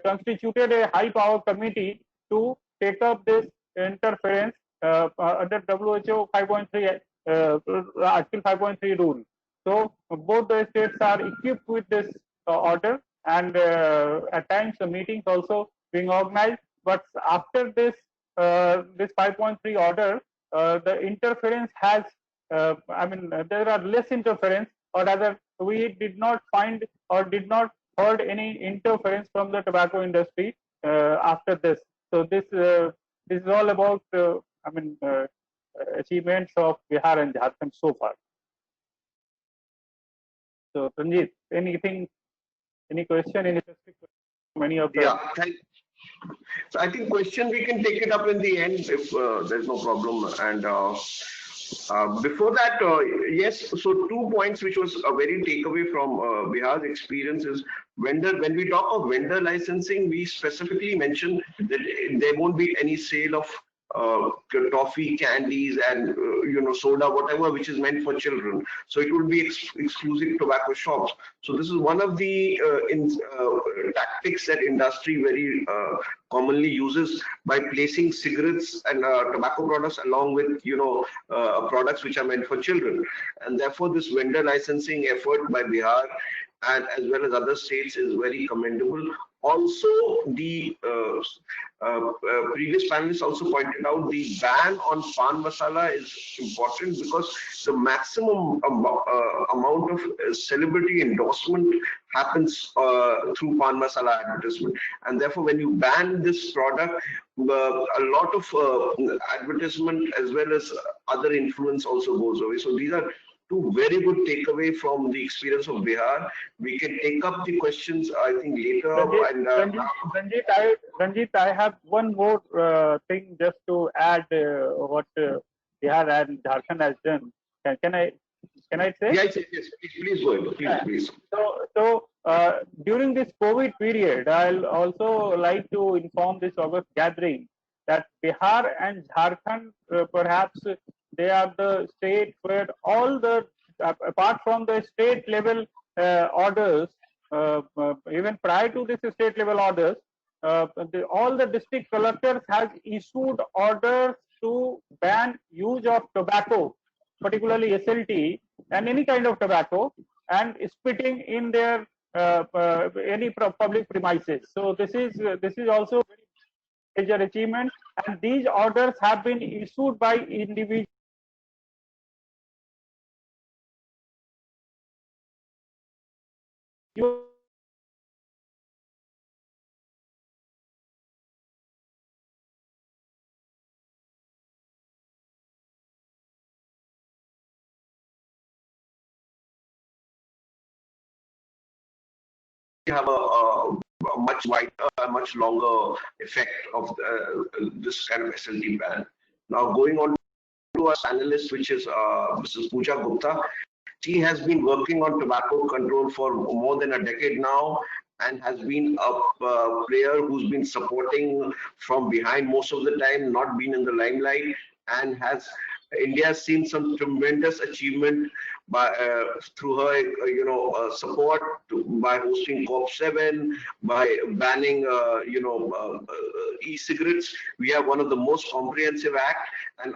constituted a high power committee to take up this interference under WHO 5.3 article 5.3 rule. So both the states are equipped with this order, and at times the meetings also being organized. But after this this 5.3 order, the interference has I mean, there are less interference, or rather we did not find or did not heard any interference from the tobacco industry after this. So this is all about I mean achievements of Bihar and Jharkhand so far. So Ranjit, anything, any question, any specific question from any of the? Yeah, so I think question we can take it up in the end if there's no problem. And before that, yes, so 2 points which was a very takeaway from Bihar's experience is vendor. When we talk of vendor licensing, we specifically mention that there won't be any sale of toffee, candies, and soda, whatever which is meant for children. So it will be exclusive tobacco shops. So this is one of the tactics that industry very commonly uses by placing cigarettes and tobacco products along with products which are meant for children. And therefore this vendor licensing effort by Bihar and as well as other states is very commendable. Also, the previous panelists also pointed out the ban on pan masala is important because the maximum amount of celebrity endorsement happens through pan masala advertisement, and therefore when you ban this product, a lot of advertisement as well as other influence also goes away. So these are two very good takeaway from the experience of Bihar. We can take up the questions, I think, later. Ranjit, I have one more thing just to add what Bihar and Jharkhand has done. Can I say? Yes, please go ahead. Please. So during this COVID period, I'll also like to inform this August gathering that Bihar and Jharkhand perhaps they are the state where all the apart from the state level orders, even prior to this state level orders, all the district collectors has issued orders to ban use of tobacco, particularly SLT and any kind of tobacco, and spitting in their any public premises. So this is also a major achievement, and these orders have been issued by individuals. have a much wider, much longer effect of this kind of SLT ban. Now going on to our panelist, which is Mrs. Pooja Gupta. She has been working on tobacco control for more than a decade now and has been a player who's been supporting from behind most of the time, not been in the limelight, and India has seen some tremendous achievement by through her support by hosting COP7, by banning e-cigarettes. We have one of the most comprehensive act and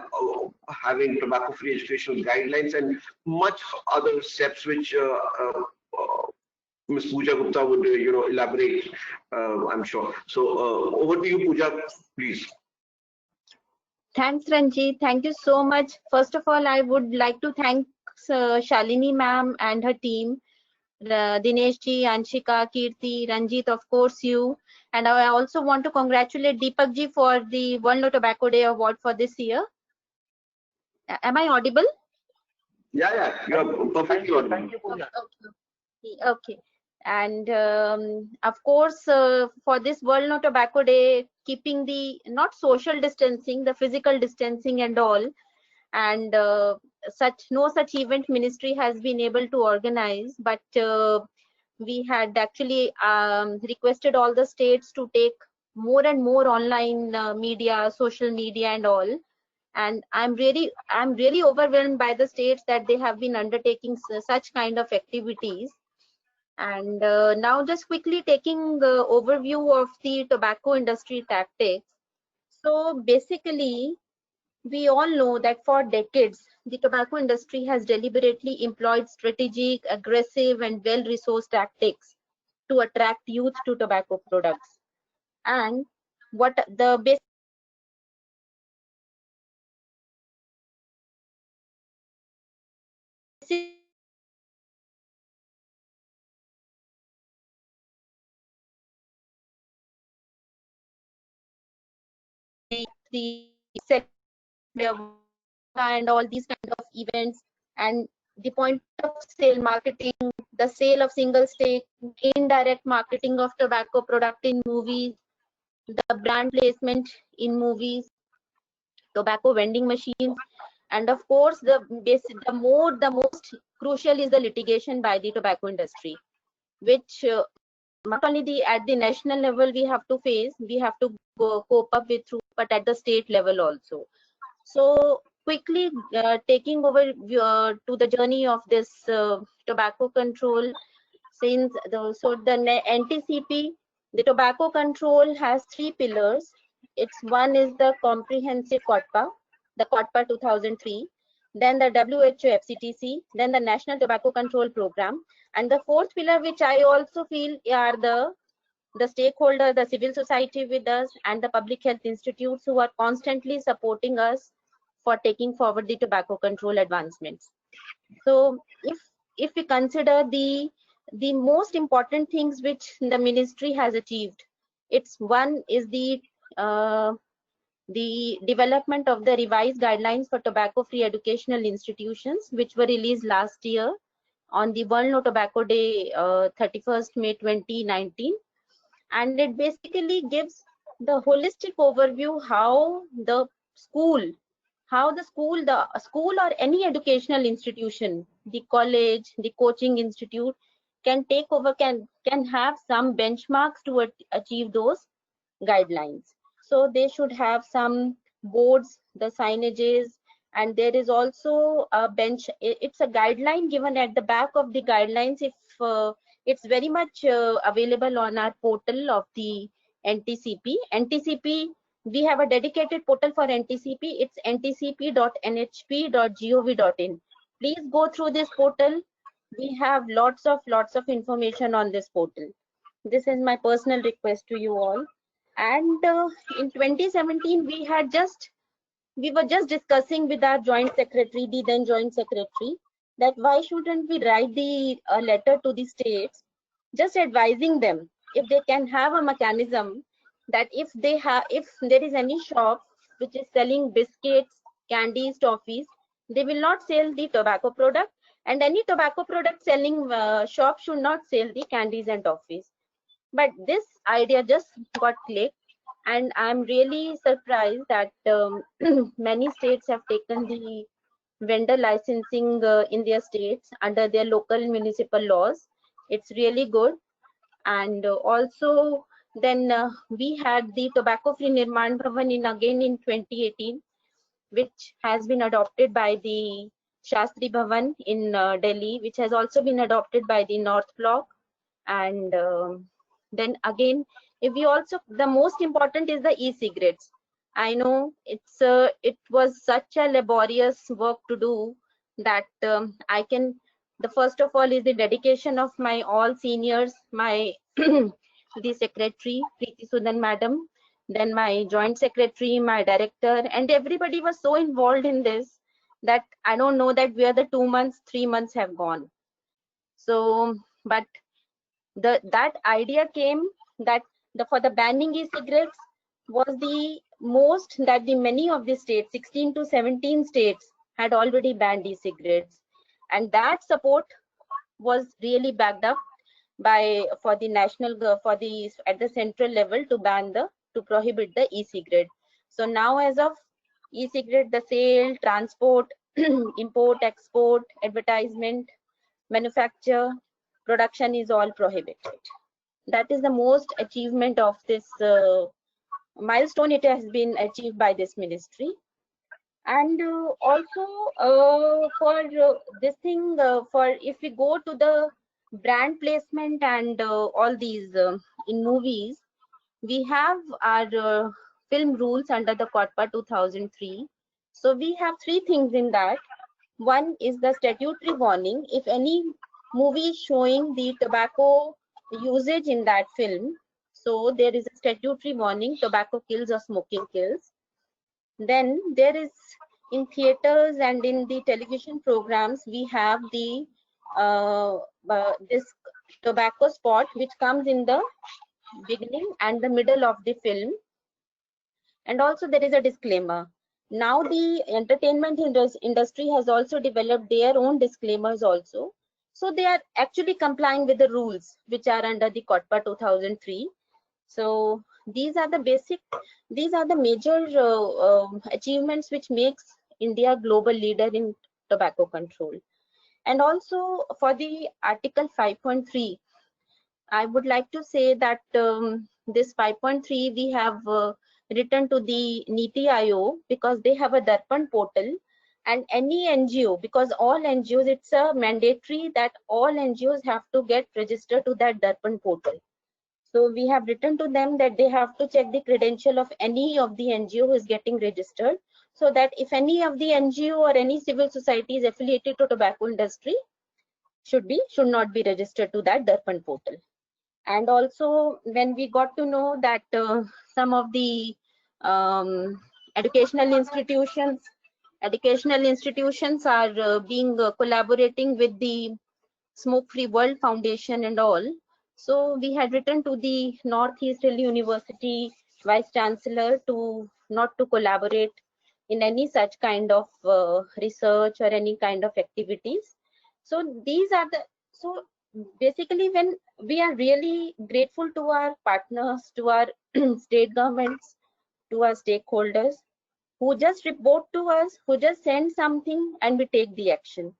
having tobacco-free educational guidelines and much other steps which Ms. Pooja Gupta would elaborate, I'm sure. So over to you, Pooja, please. Thanks, Ranjit. Thank you so much. First of all, I would like to thank Shalini ma'am and her team, Dinesh ji, Anshika, Kirti, Ranjit, of course you. And I also want to congratulate Deepak ji for the World No Tobacco Day award for this year. Am I audible? Yeah, you're perfectly audible. Thank you, Pooja. Okay. And of course, for this World No Tobacco Day, keeping the not social distancing, the physical distancing and all, and no such event ministry has been able to organize, but we had actually requested all the states to take more and more online media, social media and all. And I'm really overwhelmed by the states that they have been undertaking such kind of activities. And now just quickly taking the overview of the tobacco industry tactics. So basically, we all know that for decades, the tobacco industry has deliberately employed strategic, aggressive, and well-resourced tactics to attract youth to tobacco products. And what the basic the and all these kind of events, and the point of sale marketing, the sale of single stake, indirect marketing of tobacco product in movies, the brand placement in movies, tobacco vending machines, and of course the most crucial is the litigation by the tobacco industry, which not only at the national level we have to face, we have to cope up with through, but at the state level also. So quickly taking over to the journey of this tobacco control, since the NTCP, the tobacco control has 3 pillars. One is the comprehensive COTPA, the COTPA 2003, then the WHO FCTC, then the National Tobacco Control Program, and the 4th pillar, which I also feel are the stakeholder, the civil society with us, and the public health institutes who are constantly supporting us for taking forward the tobacco control advancements. So if we consider the most important things which the ministry has achieved, one is the development of the revised guidelines for tobacco-free educational institutions, which were released last year on the World No Tobacco Day, 31st May 2019. And it basically gives the holistic overview how the school or any educational institution, the college, the coaching institute can take over, can have some benchmarks to achieve those guidelines. So they should have some boards, the signages, and there is also a it's a guideline given at the back of the guidelines. If it's very much available on our portal of the NTCP. We have a dedicated portal for NTCP. It's ntcp.nhp.gov.in. Please go through this portal. We have lots of information on this portal. This is my personal request to you all. And in 2017, we were just discussing with our joint secretary, the then joint secretary, that why shouldn't we write the letter to the states, just advising them if they can have a mechanism that if there is any shop which is selling biscuits, candies, toffees, they will not sell the tobacco product, and any tobacco product selling shop should not sell the candies and toffees. But this idea just got clicked, and I'm really surprised that many states have taken the vendor licensing in their states under their local municipal laws. It's really good. And also then we had the Tobacco Free Nirman Bhavan in 2018, which has been adopted by the Shastri Bhavan in Delhi, which has also been adopted by the North Block. And then again, if we also, the most important is the e-cigarettes. I know it was such a laborious work to do that I can, the first of all is the dedication of my all seniors, my the secretary Preeti Sudan madam, then my joint secretary, my director, and everybody was so involved in this that I don't know that where the 2 months, 3 months have gone. So, but that idea came that for the banning e-cigarettes was the most that the many of the states, 16 to 17 states, had already banned e-cigarettes, and that support was really backed up by for the national for the at the central level to prohibit the e-cigarette. So now as of e-cigarette, the sale, transport, import, export, advertisement, manufacture, production is all prohibited. That is the most achievement of this milestone. It has been achieved by this ministry. And also for this thing, for if we go to the brand placement and all these in movies, we have our film rules under the COTPA 2003. So we have 3 things in that. One is the statutory warning. If any movie is showing the tobacco usage in that film, so there is a statutory warning: tobacco kills or smoking kills. Then there is, in theaters and in the television programs, we have the this tobacco spot which comes in the beginning and the middle of the film, and also there is a disclaimer. Now the entertainment industry has also developed their own disclaimers also, so they are actually complying with the rules which are under the COTPA 2003. So these are the basic, these are the major achievements which makes India global leader in tobacco control. And also for the Article 5.3, I would like to say that this 5.3 we have written to the Niti Aayog, because they have a Darpan portal, and any NGO, because all NGOs, it's a mandatory that all NGOs have to get registered to that Darpan portal. So we have written to them that they have to check the credential of any of the NGO who is getting registered, so that if any of the NGO or any civil society is affiliated to tobacco industry, should not be registered to that Darpan portal. And also when we got to know that some of the educational institutions are being collaborating with the Smoke Free World Foundation and all, so we had written to the Northeast Delhi University Vice Chancellor to not to collaborate in any such kind of research or any kind of activities. So these are the, so basically when we are really grateful to our partners, to our state governments, to our stakeholders who just report to us, who just send something and we take the action.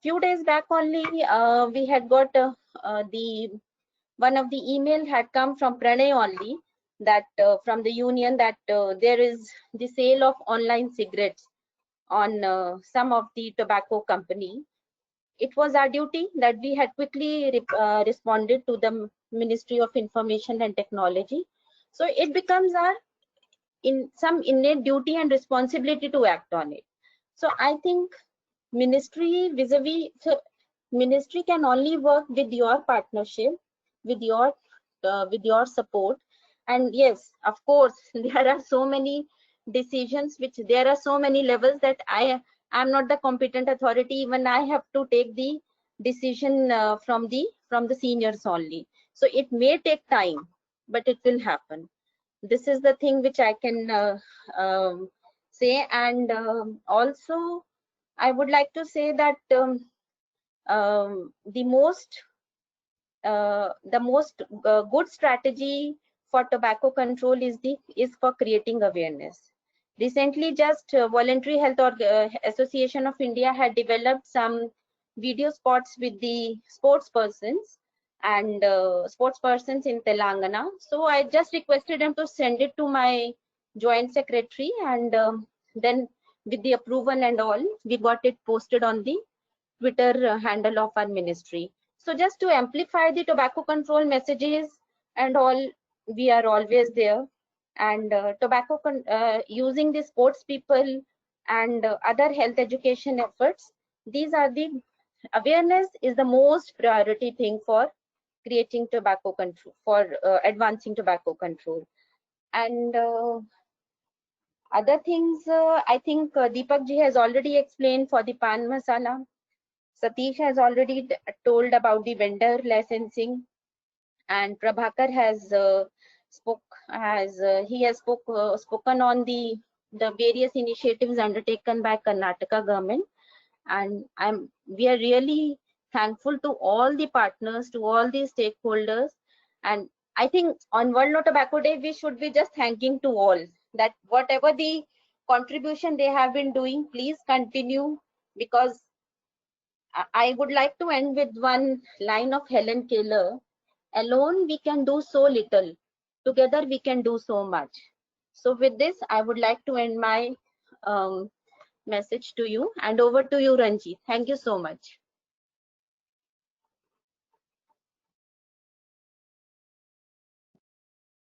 Few days back only we had got the one of the email had come from Pranay only, that from the union, that there is the sale of online cigarettes on some of the tobacco company. It was our duty that we had quickly responded to the Ministry of Information and Technology. So it becomes our some innate duty and responsibility to act on it. So I think ministry vis-a-vis, so ministry can only work with your partnership, with your support. And yes, of course, there are so many decisions which there are so many levels that I am not the competent authority. Even I have to take the decision from the seniors only. So it may take time, but it will happen. This is the thing which I can say. And also I would like to say that the most the most good strategy for tobacco control is for creating awareness. Recently, just Voluntary Health Association of India had developed some video spots with the sportspersons and sportspersons in Telangana. So I just requested them to send it to my joint secretary, and then with the approval and all, we got it posted on the Twitter handle of our ministry. So just to amplify the tobacco control messages and all, we are always there. And using the sports people and other health education efforts, these are the awareness is the most priority thing for creating tobacco control, for advancing tobacco control. And other things, I think Deepak ji has already explained for the pan masala. Satish has already told about the vendor licensing, and Prabhakar has spoken on the various initiatives undertaken by Karnataka government, and we are really thankful to all the partners, to all the stakeholders, and I think on World No Tobacco Day we should be just thanking to all that whatever the contribution they have been doing, please continue, because I would like to end with one line of Helen Keller: alone we can do so little, together we can do so much. So with this, I would like to end my message to you, and over to you, Ranjit. Thank you so much.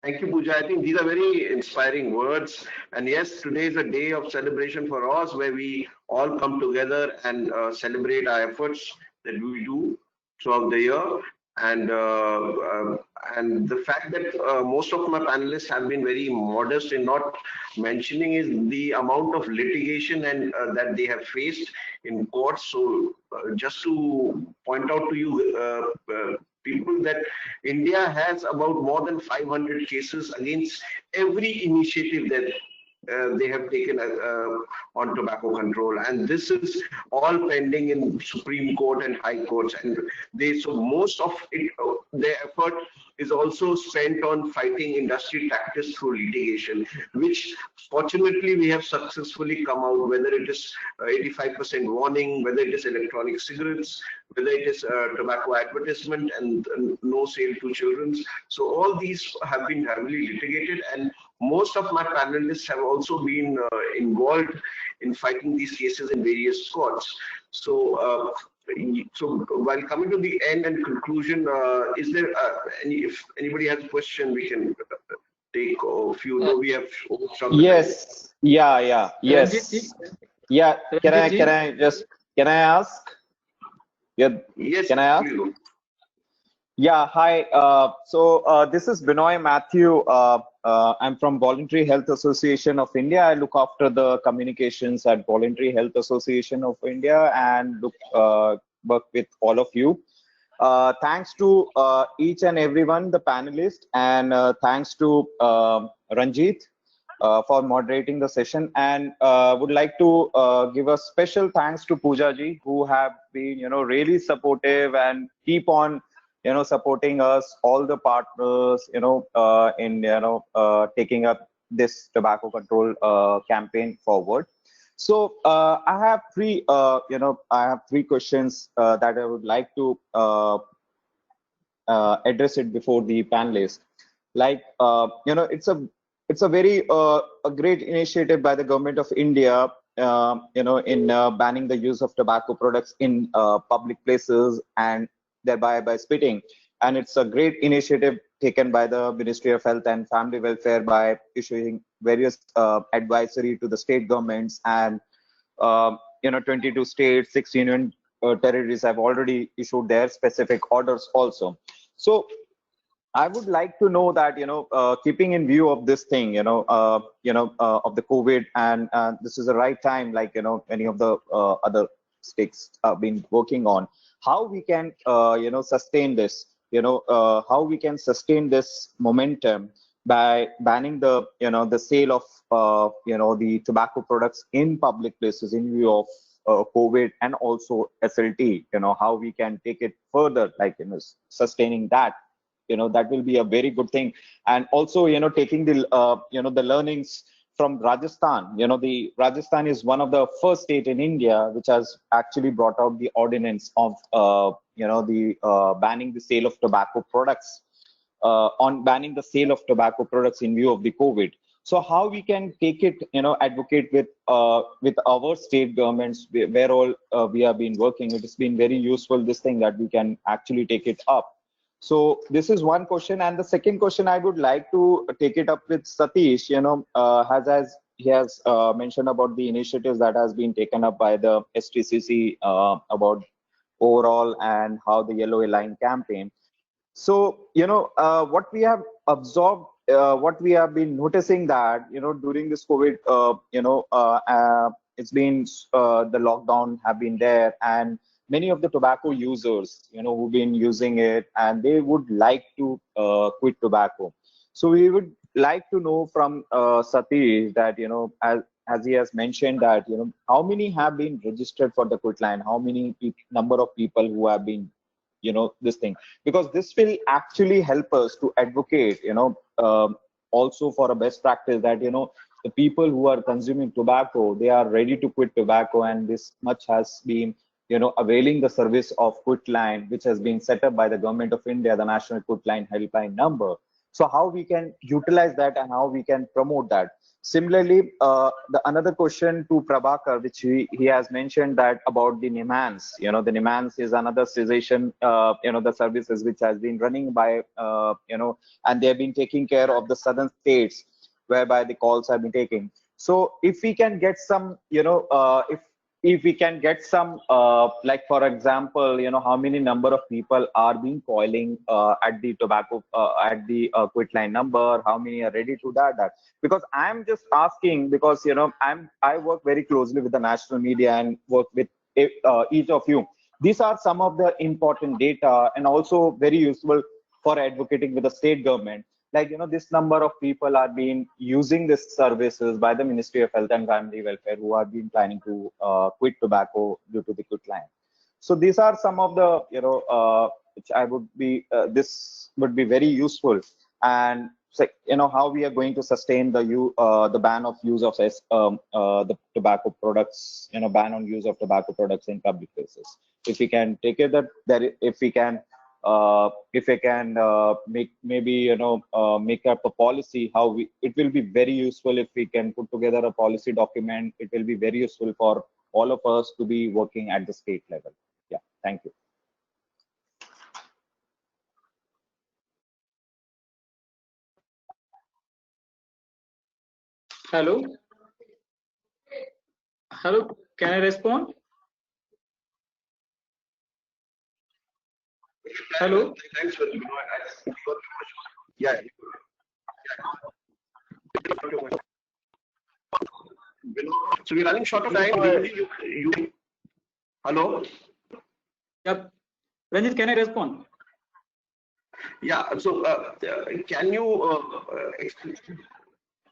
Thank you, Pooja. I think these are very inspiring words. And yes, today is a day of celebration for us where we all come together and celebrate our efforts that we do throughout the year. And the fact that most of my panelists have been very modest in not mentioning is the amount of litigation and that they have faced in courts. So just to point out to you people that India has about more than 500 cases against every initiative that they have taken on tobacco control, and this is all pending in Supreme Court and High Courts, and so most of it, their effort is also spent on fighting industry tactics through litigation, which fortunately we have successfully come out, whether it is 85% warning, whether it is electronic cigarettes, whether it is tobacco advertisement and no sale to children. So all these have been heavily litigated, and most of my panelists have also been involved in fighting these cases in various courts. So, so while coming to the end and conclusion, is there if anybody has a question, we can take a few. Though we have yes, yes. Yeah, can I ask? Yeah, yes. Can I ask? Yeah, hi. So this is Vinay Matthew. I'm from Voluntary Health Association of India. I look after the communications at Voluntary Health Association of India and work with all of you. Thanks to each and everyone, the panelists, and thanks to Ranjit for moderating the session. And would like to give a special thanks to Pooja ji, who have been, really supportive and keep on supporting us, all the partners, in, taking up this tobacco control campaign forward. So I have three, questions that I would like to address it before the panelists. Like, it's a very a great initiative by the government of India, in banning the use of tobacco products in public places and thereby by spitting. And it's a great initiative taken by the Ministry of Health and Family Welfare by issuing various advisory to the state governments, and 22 states, 6 union territories have already issued their specific orders also. So I would like to know that, keeping in view of this thing, of the COVID, and this is the right time, like, many of the other states have been working on, how we can, sustain this, how we can sustain this momentum by banning the, the sale of, the tobacco products in public places in view of COVID and also SLT, how we can take it further, like, sustaining that, that will be a very good thing. And also, taking the, the learnings from Rajasthan. The Rajasthan is one of the first state in India which has actually brought out the ordinance of, banning the sale of tobacco products, on banning the sale of tobacco products in view of the COVID. So how we can take it, advocate with our state governments where all we have been working. It has been very useful, this thing, that we can actually take it up. So this is one question, and the second question I would like to take it up with Satish. As he has mentioned about the initiatives that has been taken up by the FCTC about overall and how the Yellow Line campaign. So what we have absorbed, what we have been noticing that during this COVID, it's been the lockdown have been there, and many of the tobacco users, who've been using it, and they would like to quit tobacco. So we would like to know from Satish that, as he has mentioned that, how many have been registered for the quit line, how many number of people who have been, this thing, because this will actually help us to advocate, also for a best practice that, the people who are consuming tobacco, they are ready to quit tobacco, and this much has been, availing the service of quit line, which has been set up by the government of India, the national quit line helpline number. So how we can utilize that and how we can promote that. Similarly, the another question to Prabhakar, which he has mentioned that about the NIMANS. The NIMANS is another cessation, the services which has been running by, and they have been taking care of the southern states whereby the calls have been taken. So if we can get some, if we can get some, like for example, how many number of people are being calling at the tobacco, at the quit line number, how many are ready to that, because I'm just asking because, I work very closely with the national media and work with each of you. These are some of the important data and also very useful for advocating with the state government. Like, this number of people are being using these services by the Ministry of Health and Family Welfare who have been planning to quit tobacco due to the quit line. So these are some of the, which I would be, this would be very useful. And how we are going to sustain the ban of use of the tobacco products, ban on use of tobacco products in public places. If we can take it that if we can make maybe make up a policy, it will be very useful if we can put together a policy document. It will be very useful for all of us to be working at the state level. Yeah, thank you. Hello. Hello, can I respond? Hello. Thanks for yeah. So we're running short of time. Hello. Yep. Ranjit, can I respond? Yeah. So can you?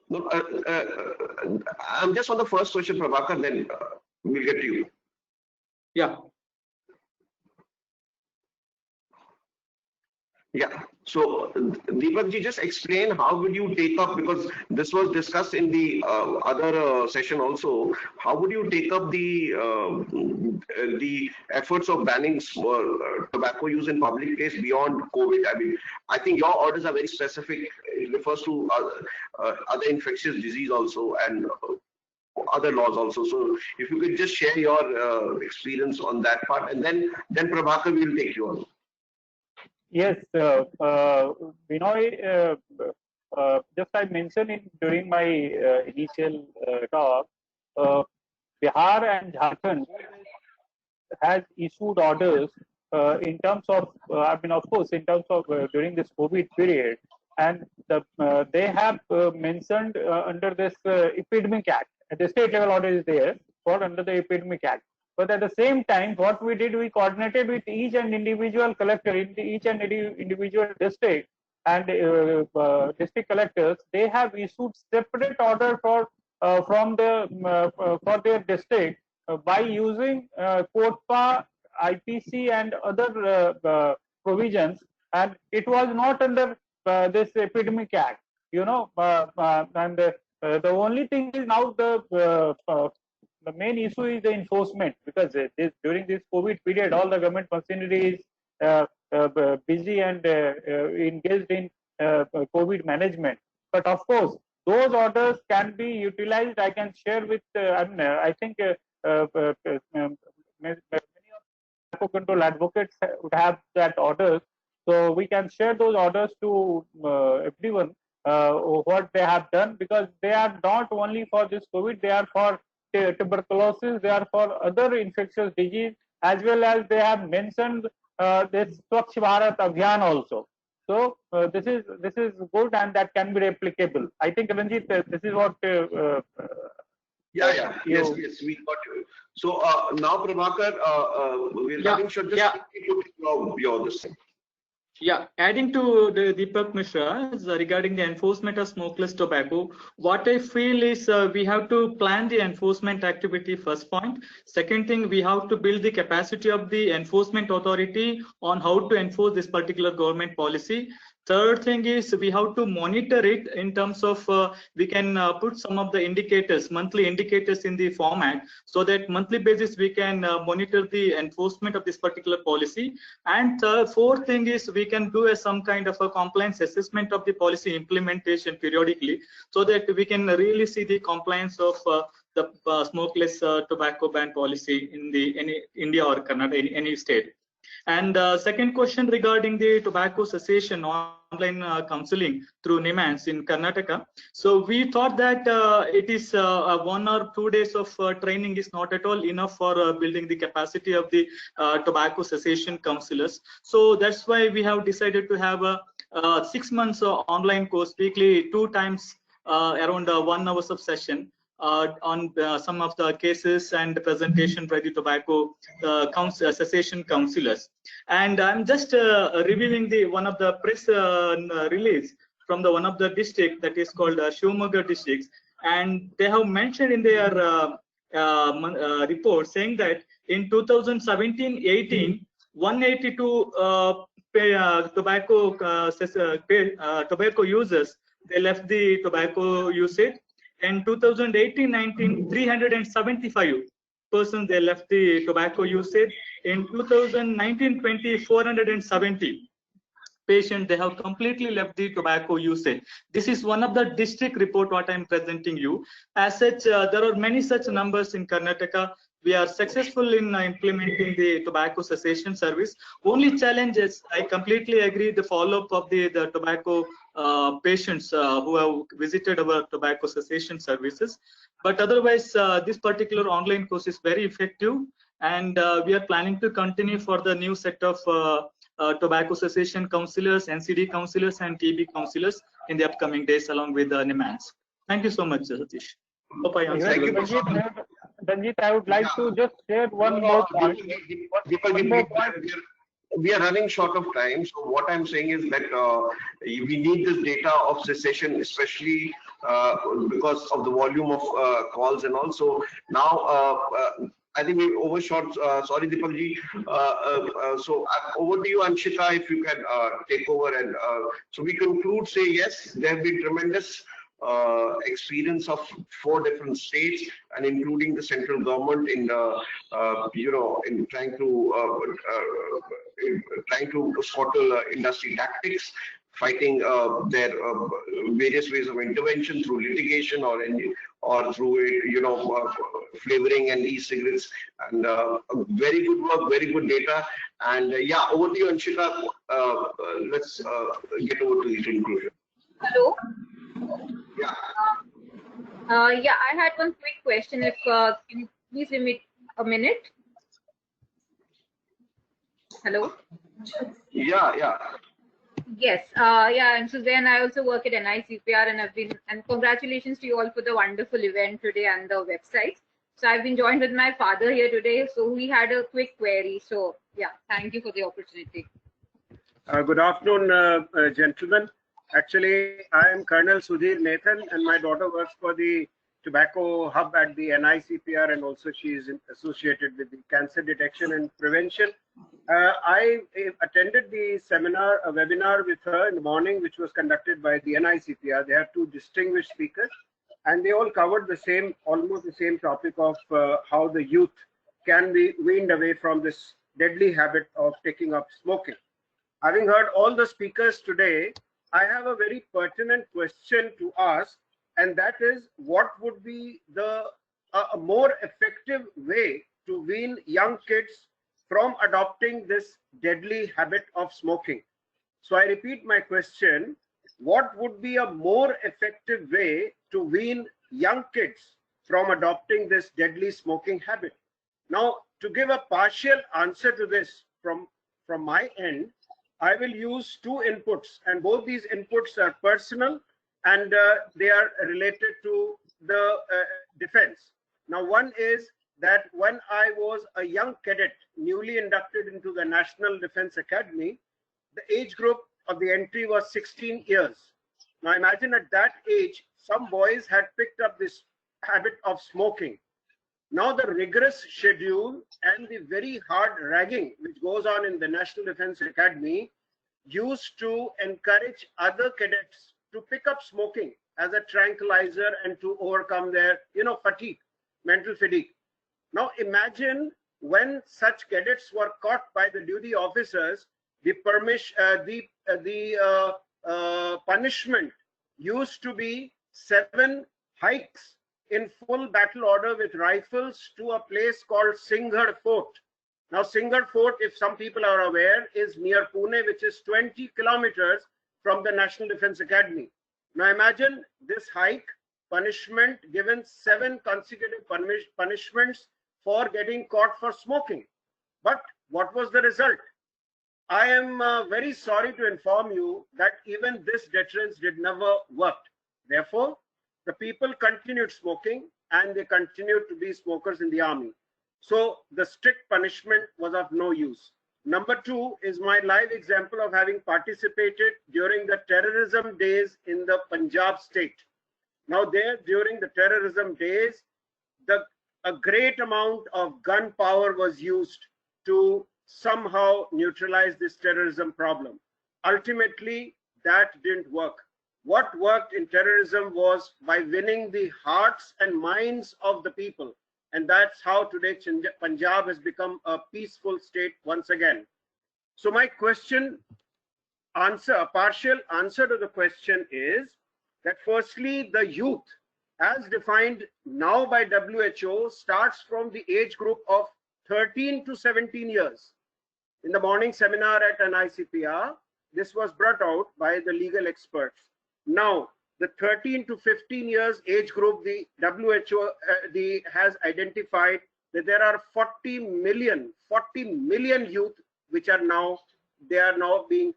No, I'm just on the first question, Prabhakar. Then we'll get to you. Yeah. Yeah. So Deepak ji, just explain how would you take up, because this was discussed in the other session also. How would you take up the efforts of banning tobacco use in public place beyond COVID? I mean, I think your orders are very specific. It refers to other infectious disease also and other laws also. So if you could just share your experience on that part, and then Prabhakar will take you on. Yes, Vinay, just I mentioned during my initial talk, Bihar and Jharkhand has issued orders in terms of, of course, in terms of during this COVID period, and they have mentioned under this Epidemic Act, at the state level order is there for under the Epidemic Act. But at the same time, what we did, we coordinated with each and individual collector in each and individual district and district collectors. They have issued separate order for from the for their district by using CODPA, IPC and other provisions, and it was not under this Epidemic Act, and the only thing is now the main issue is the enforcement, because during this COVID period, all the government machinery is busy and engaged in COVID management. But of course, those orders can be utilized. I can share with, I think many of the control advocates would have that orders. So we can share those orders to everyone what they have done, because they are not only for this COVID, they are for tuberculosis, they are for other infectious disease, as well as they have mentioned this Swachh Bharat Abhiyan also. So this is good, and that can be replicable. I think, Ranjit, this is what. Yes, we got you. So now, Prabhakar, we're having just your this thing. Yeah, adding to the Deepak Mishra regarding the enforcement of smokeless tobacco, what I feel is we have to plan the enforcement activity, first point. Second thing, we have to build the capacity of the enforcement authority on how to enforce this particular government policy. Third thing is we have to monitor it in terms of we can put some of the indicators, monthly indicators in the format, so that monthly basis we can monitor the enforcement of this particular policy. And fourth thing is we can do some kind of a compliance assessment of the policy implementation periodically, so that we can really see the compliance of the smokeless tobacco ban policy in the India or Karnataka, any state. And second question regarding the tobacco cessation online counseling through NIMANS in Karnataka. So we thought that it is 1 or 2 days of training is not at all enough for building the capacity of the tobacco cessation counselors. So that's why we have decided to have a 6 months online course, weekly 2 times around 1 hour of session. On some of the cases and presentation by the tobacco cessation counselors. And I'm just reviewing one of the press release from one of the district, that is called Shivamogga districts, and they have mentioned in their report saying that in 2017-18, 182 tobacco users, they left the tobacco usage. In 2018-19, 375 persons they left the tobacco usage. In 2019-20, 470 patients they have completely left the tobacco usage. This is one of the district report what I am presenting you. As such, there are many such numbers in Karnataka. We are successful in implementing the tobacco cessation service. Only challenge is, I completely agree, the follow-up of the tobacco patients who have visited our tobacco cessation services. But otherwise, this particular online course is very effective, and we are planning to continue for the new set of tobacco cessation counselors, NCD counselors, and TB counselors in the upcoming days, along with the NIMANS. Thank you so much, Satish. Hope I answered. Ranjit, I would like to just share one more point. We are running short of time, so what I'm saying is that we need this data of cessation, especially because of the volume of calls, and also now I think we overshot. Sorry, Deepakji. So over to you, Anshita, if you can take over, and so we conclude. Say yes, there have been tremendous experience of 4 different states, and including the central government in in trying to scuttle industry tactics, fighting their various ways of intervention through litigation or through flavoring and e-cigarettes, and very good work, very good data. And yeah, over to you, Anshita. Let's get over to the conclusion. Hello. Yeah. Yeah, I had one quick question. If can you please give me a minute? Hello. Yeah. Yes. Yeah, and Suzanne, I also work at NICPR, and congratulations to you all for the wonderful event today and the website. So I've been joined with my father here today, so we had a quick query. So yeah, thank you for the opportunity. Good afternoon, gentlemen. Actually, I am Colonel Sudhir Nathan, and my daughter works for the tobacco hub at the NICPR, and also she is associated with the cancer detection and prevention. I attended the seminar, a webinar with her in the morning, which was conducted by the NICPR. They had two distinguished speakers, and they all covered the same, almost the same topic of how the youth can be weaned away from this deadly habit of taking up smoking. Having heard all the speakers today, I have a very pertinent question to ask, and that is, what would be the a more effective way to wean young kids from adopting this deadly habit of smoking? So I repeat my question: what would be a more effective way to wean young kids from adopting this deadly smoking habit? Now, to give a partial answer to this from my end, I will use two inputs, and both these inputs are personal, and they are related to the defense. Now, one is that when I was a young cadet, newly inducted into the National Defense Academy, the age group of the entry was 16 years. Now, imagine at that age, some boys had picked up this habit of smoking. Now, the rigorous schedule and the very hard ragging which goes on in the National Defense Academy used to encourage other cadets to pick up smoking as a tranquilizer and to overcome their, fatigue, mental fatigue. Now, imagine when such cadets were caught by the duty officers, the punishment used to be 7 hikes in full battle order with rifles to a place called Singhad Fort. Now, Singhad Fort, if some people are aware, is near Pune, which is 20 kilometers from the National Defense Academy. Now, imagine this hike, punishment, given 7 consecutive punishments for getting caught for smoking. But what was the result? I am very sorry to inform you that even this deterrence did never work. Therefore, the people continued smoking, and they continued to be smokers in the army. So the strict punishment was of no use. Number 2 is my live example of having participated during the terrorism days in the Punjab state. Now there, during the terrorism days, a great amount of gun power was used to somehow neutralize this terrorism problem. Ultimately, that didn't work. What worked in terrorism was by winning the hearts and minds of the people. And that's how today Punjab has become a peaceful state once again. So my partial answer to the question is that firstly, the youth, as defined now by WHO, starts from the age group of 13 to 17 years. In the morning seminar at NICPR, this was brought out by the legal experts. Now, the 13 to 15 years age group, the WHO has identified that there are 40 million youth which are now being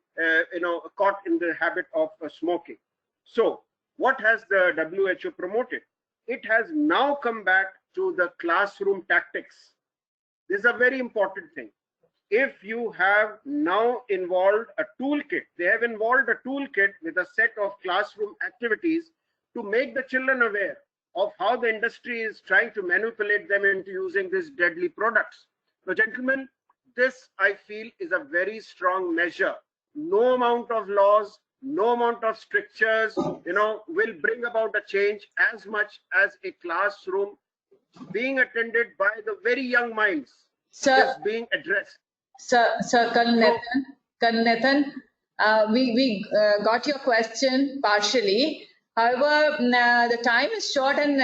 caught in the habit of smoking. So, what has the WHO promoted? It has now come back to the classroom tactics. This is a very important thing. If you have now involved a toolkit, they have involved a toolkit with a set of classroom activities to make the children aware of how the industry is trying to manipulate them into using these deadly products. So, gentlemen, this I feel is a very strong measure. No amount of laws, no amount of strictures, will bring about a change as much as a classroom being attended by the very young minds is being addressed. Sir, Colonel Nathan, we got your question partially. However, the time is short, and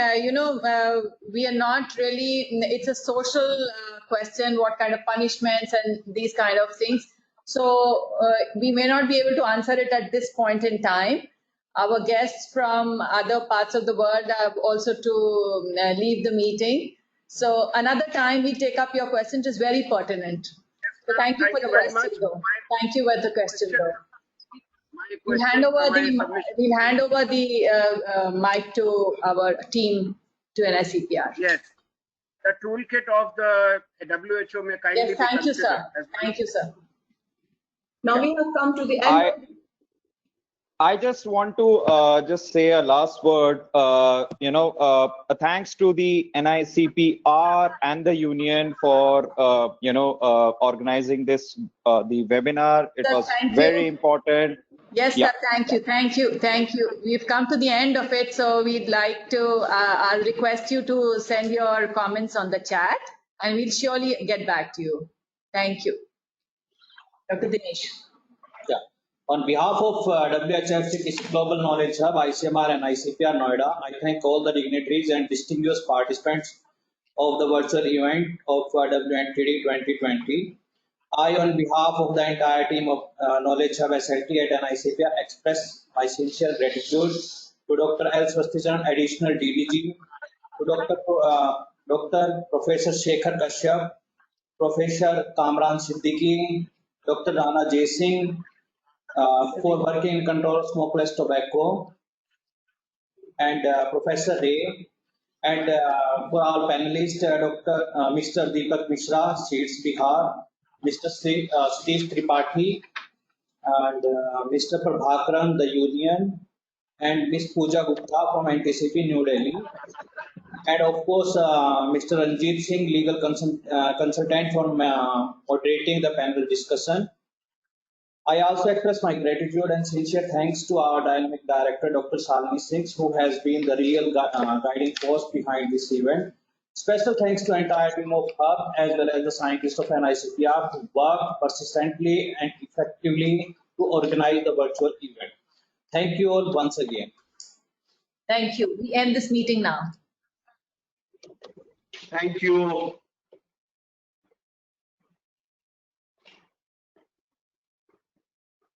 we are not really. It's a social question: what kind of punishments and these kind of things. So we may not be able to answer it at this point in time. Our guests from other parts of the world have also to leave the meeting. So another time we take up your question. It is very pertinent. So thank you for the question, though. Thank you for the question, though. We'll hand over the mic to our team to NICPR. Yes, the toolkit of the WHO may kindly. Yes, thank you, sir. Thank you, sir. Now we have come to the end. I just want to just say a last word. Thanks to the NICPR and the union for organizing this the webinar. It Sir, was thank very you. important. Yes, Yeah. sir. Thank you. We've come to the end of it, so we'd like to. I'll request you to send your comments on the chat, and we'll surely get back to you. Thank you, Dr. Dinesh. Yeah. On behalf of WHFCTC Global Knowledge Hub, ICMR and ICPR Noida, I thank all the dignitaries and distinguished participants of the virtual event of WNTD 2020. I, on behalf of the entire team of Knowledge Hub SLT at NICPR, express my sincere gratitude to Dr. L. Swastichan, Additional DDG, to Dr. Professor Shekhar Kashyap, Professor Kamran Siddiqui, Dr. Rana J. Singh, for working in control of smokeless tobacco, and Professor Ray, and for our panelists, Mr. Deepak Mishra, Seeds Bihar, Mr. Steve Tripathi, and Mr. Prabhakaran, the Union, and Ms. Pooja Gupta from NTCP New Delhi, and of course Mr. Ranjit Singh, legal consultant, for moderating the panel discussion. I also express my gratitude and sincere thanks to our dynamic director, Dr. Shalini Singh, who has been the real guiding force behind this event. Special thanks to the entire team of Hub as well as the scientists of NICPR who worked persistently and effectively to organize the virtual event. Thank you all once again. Thank you. We end this meeting now. Thank you.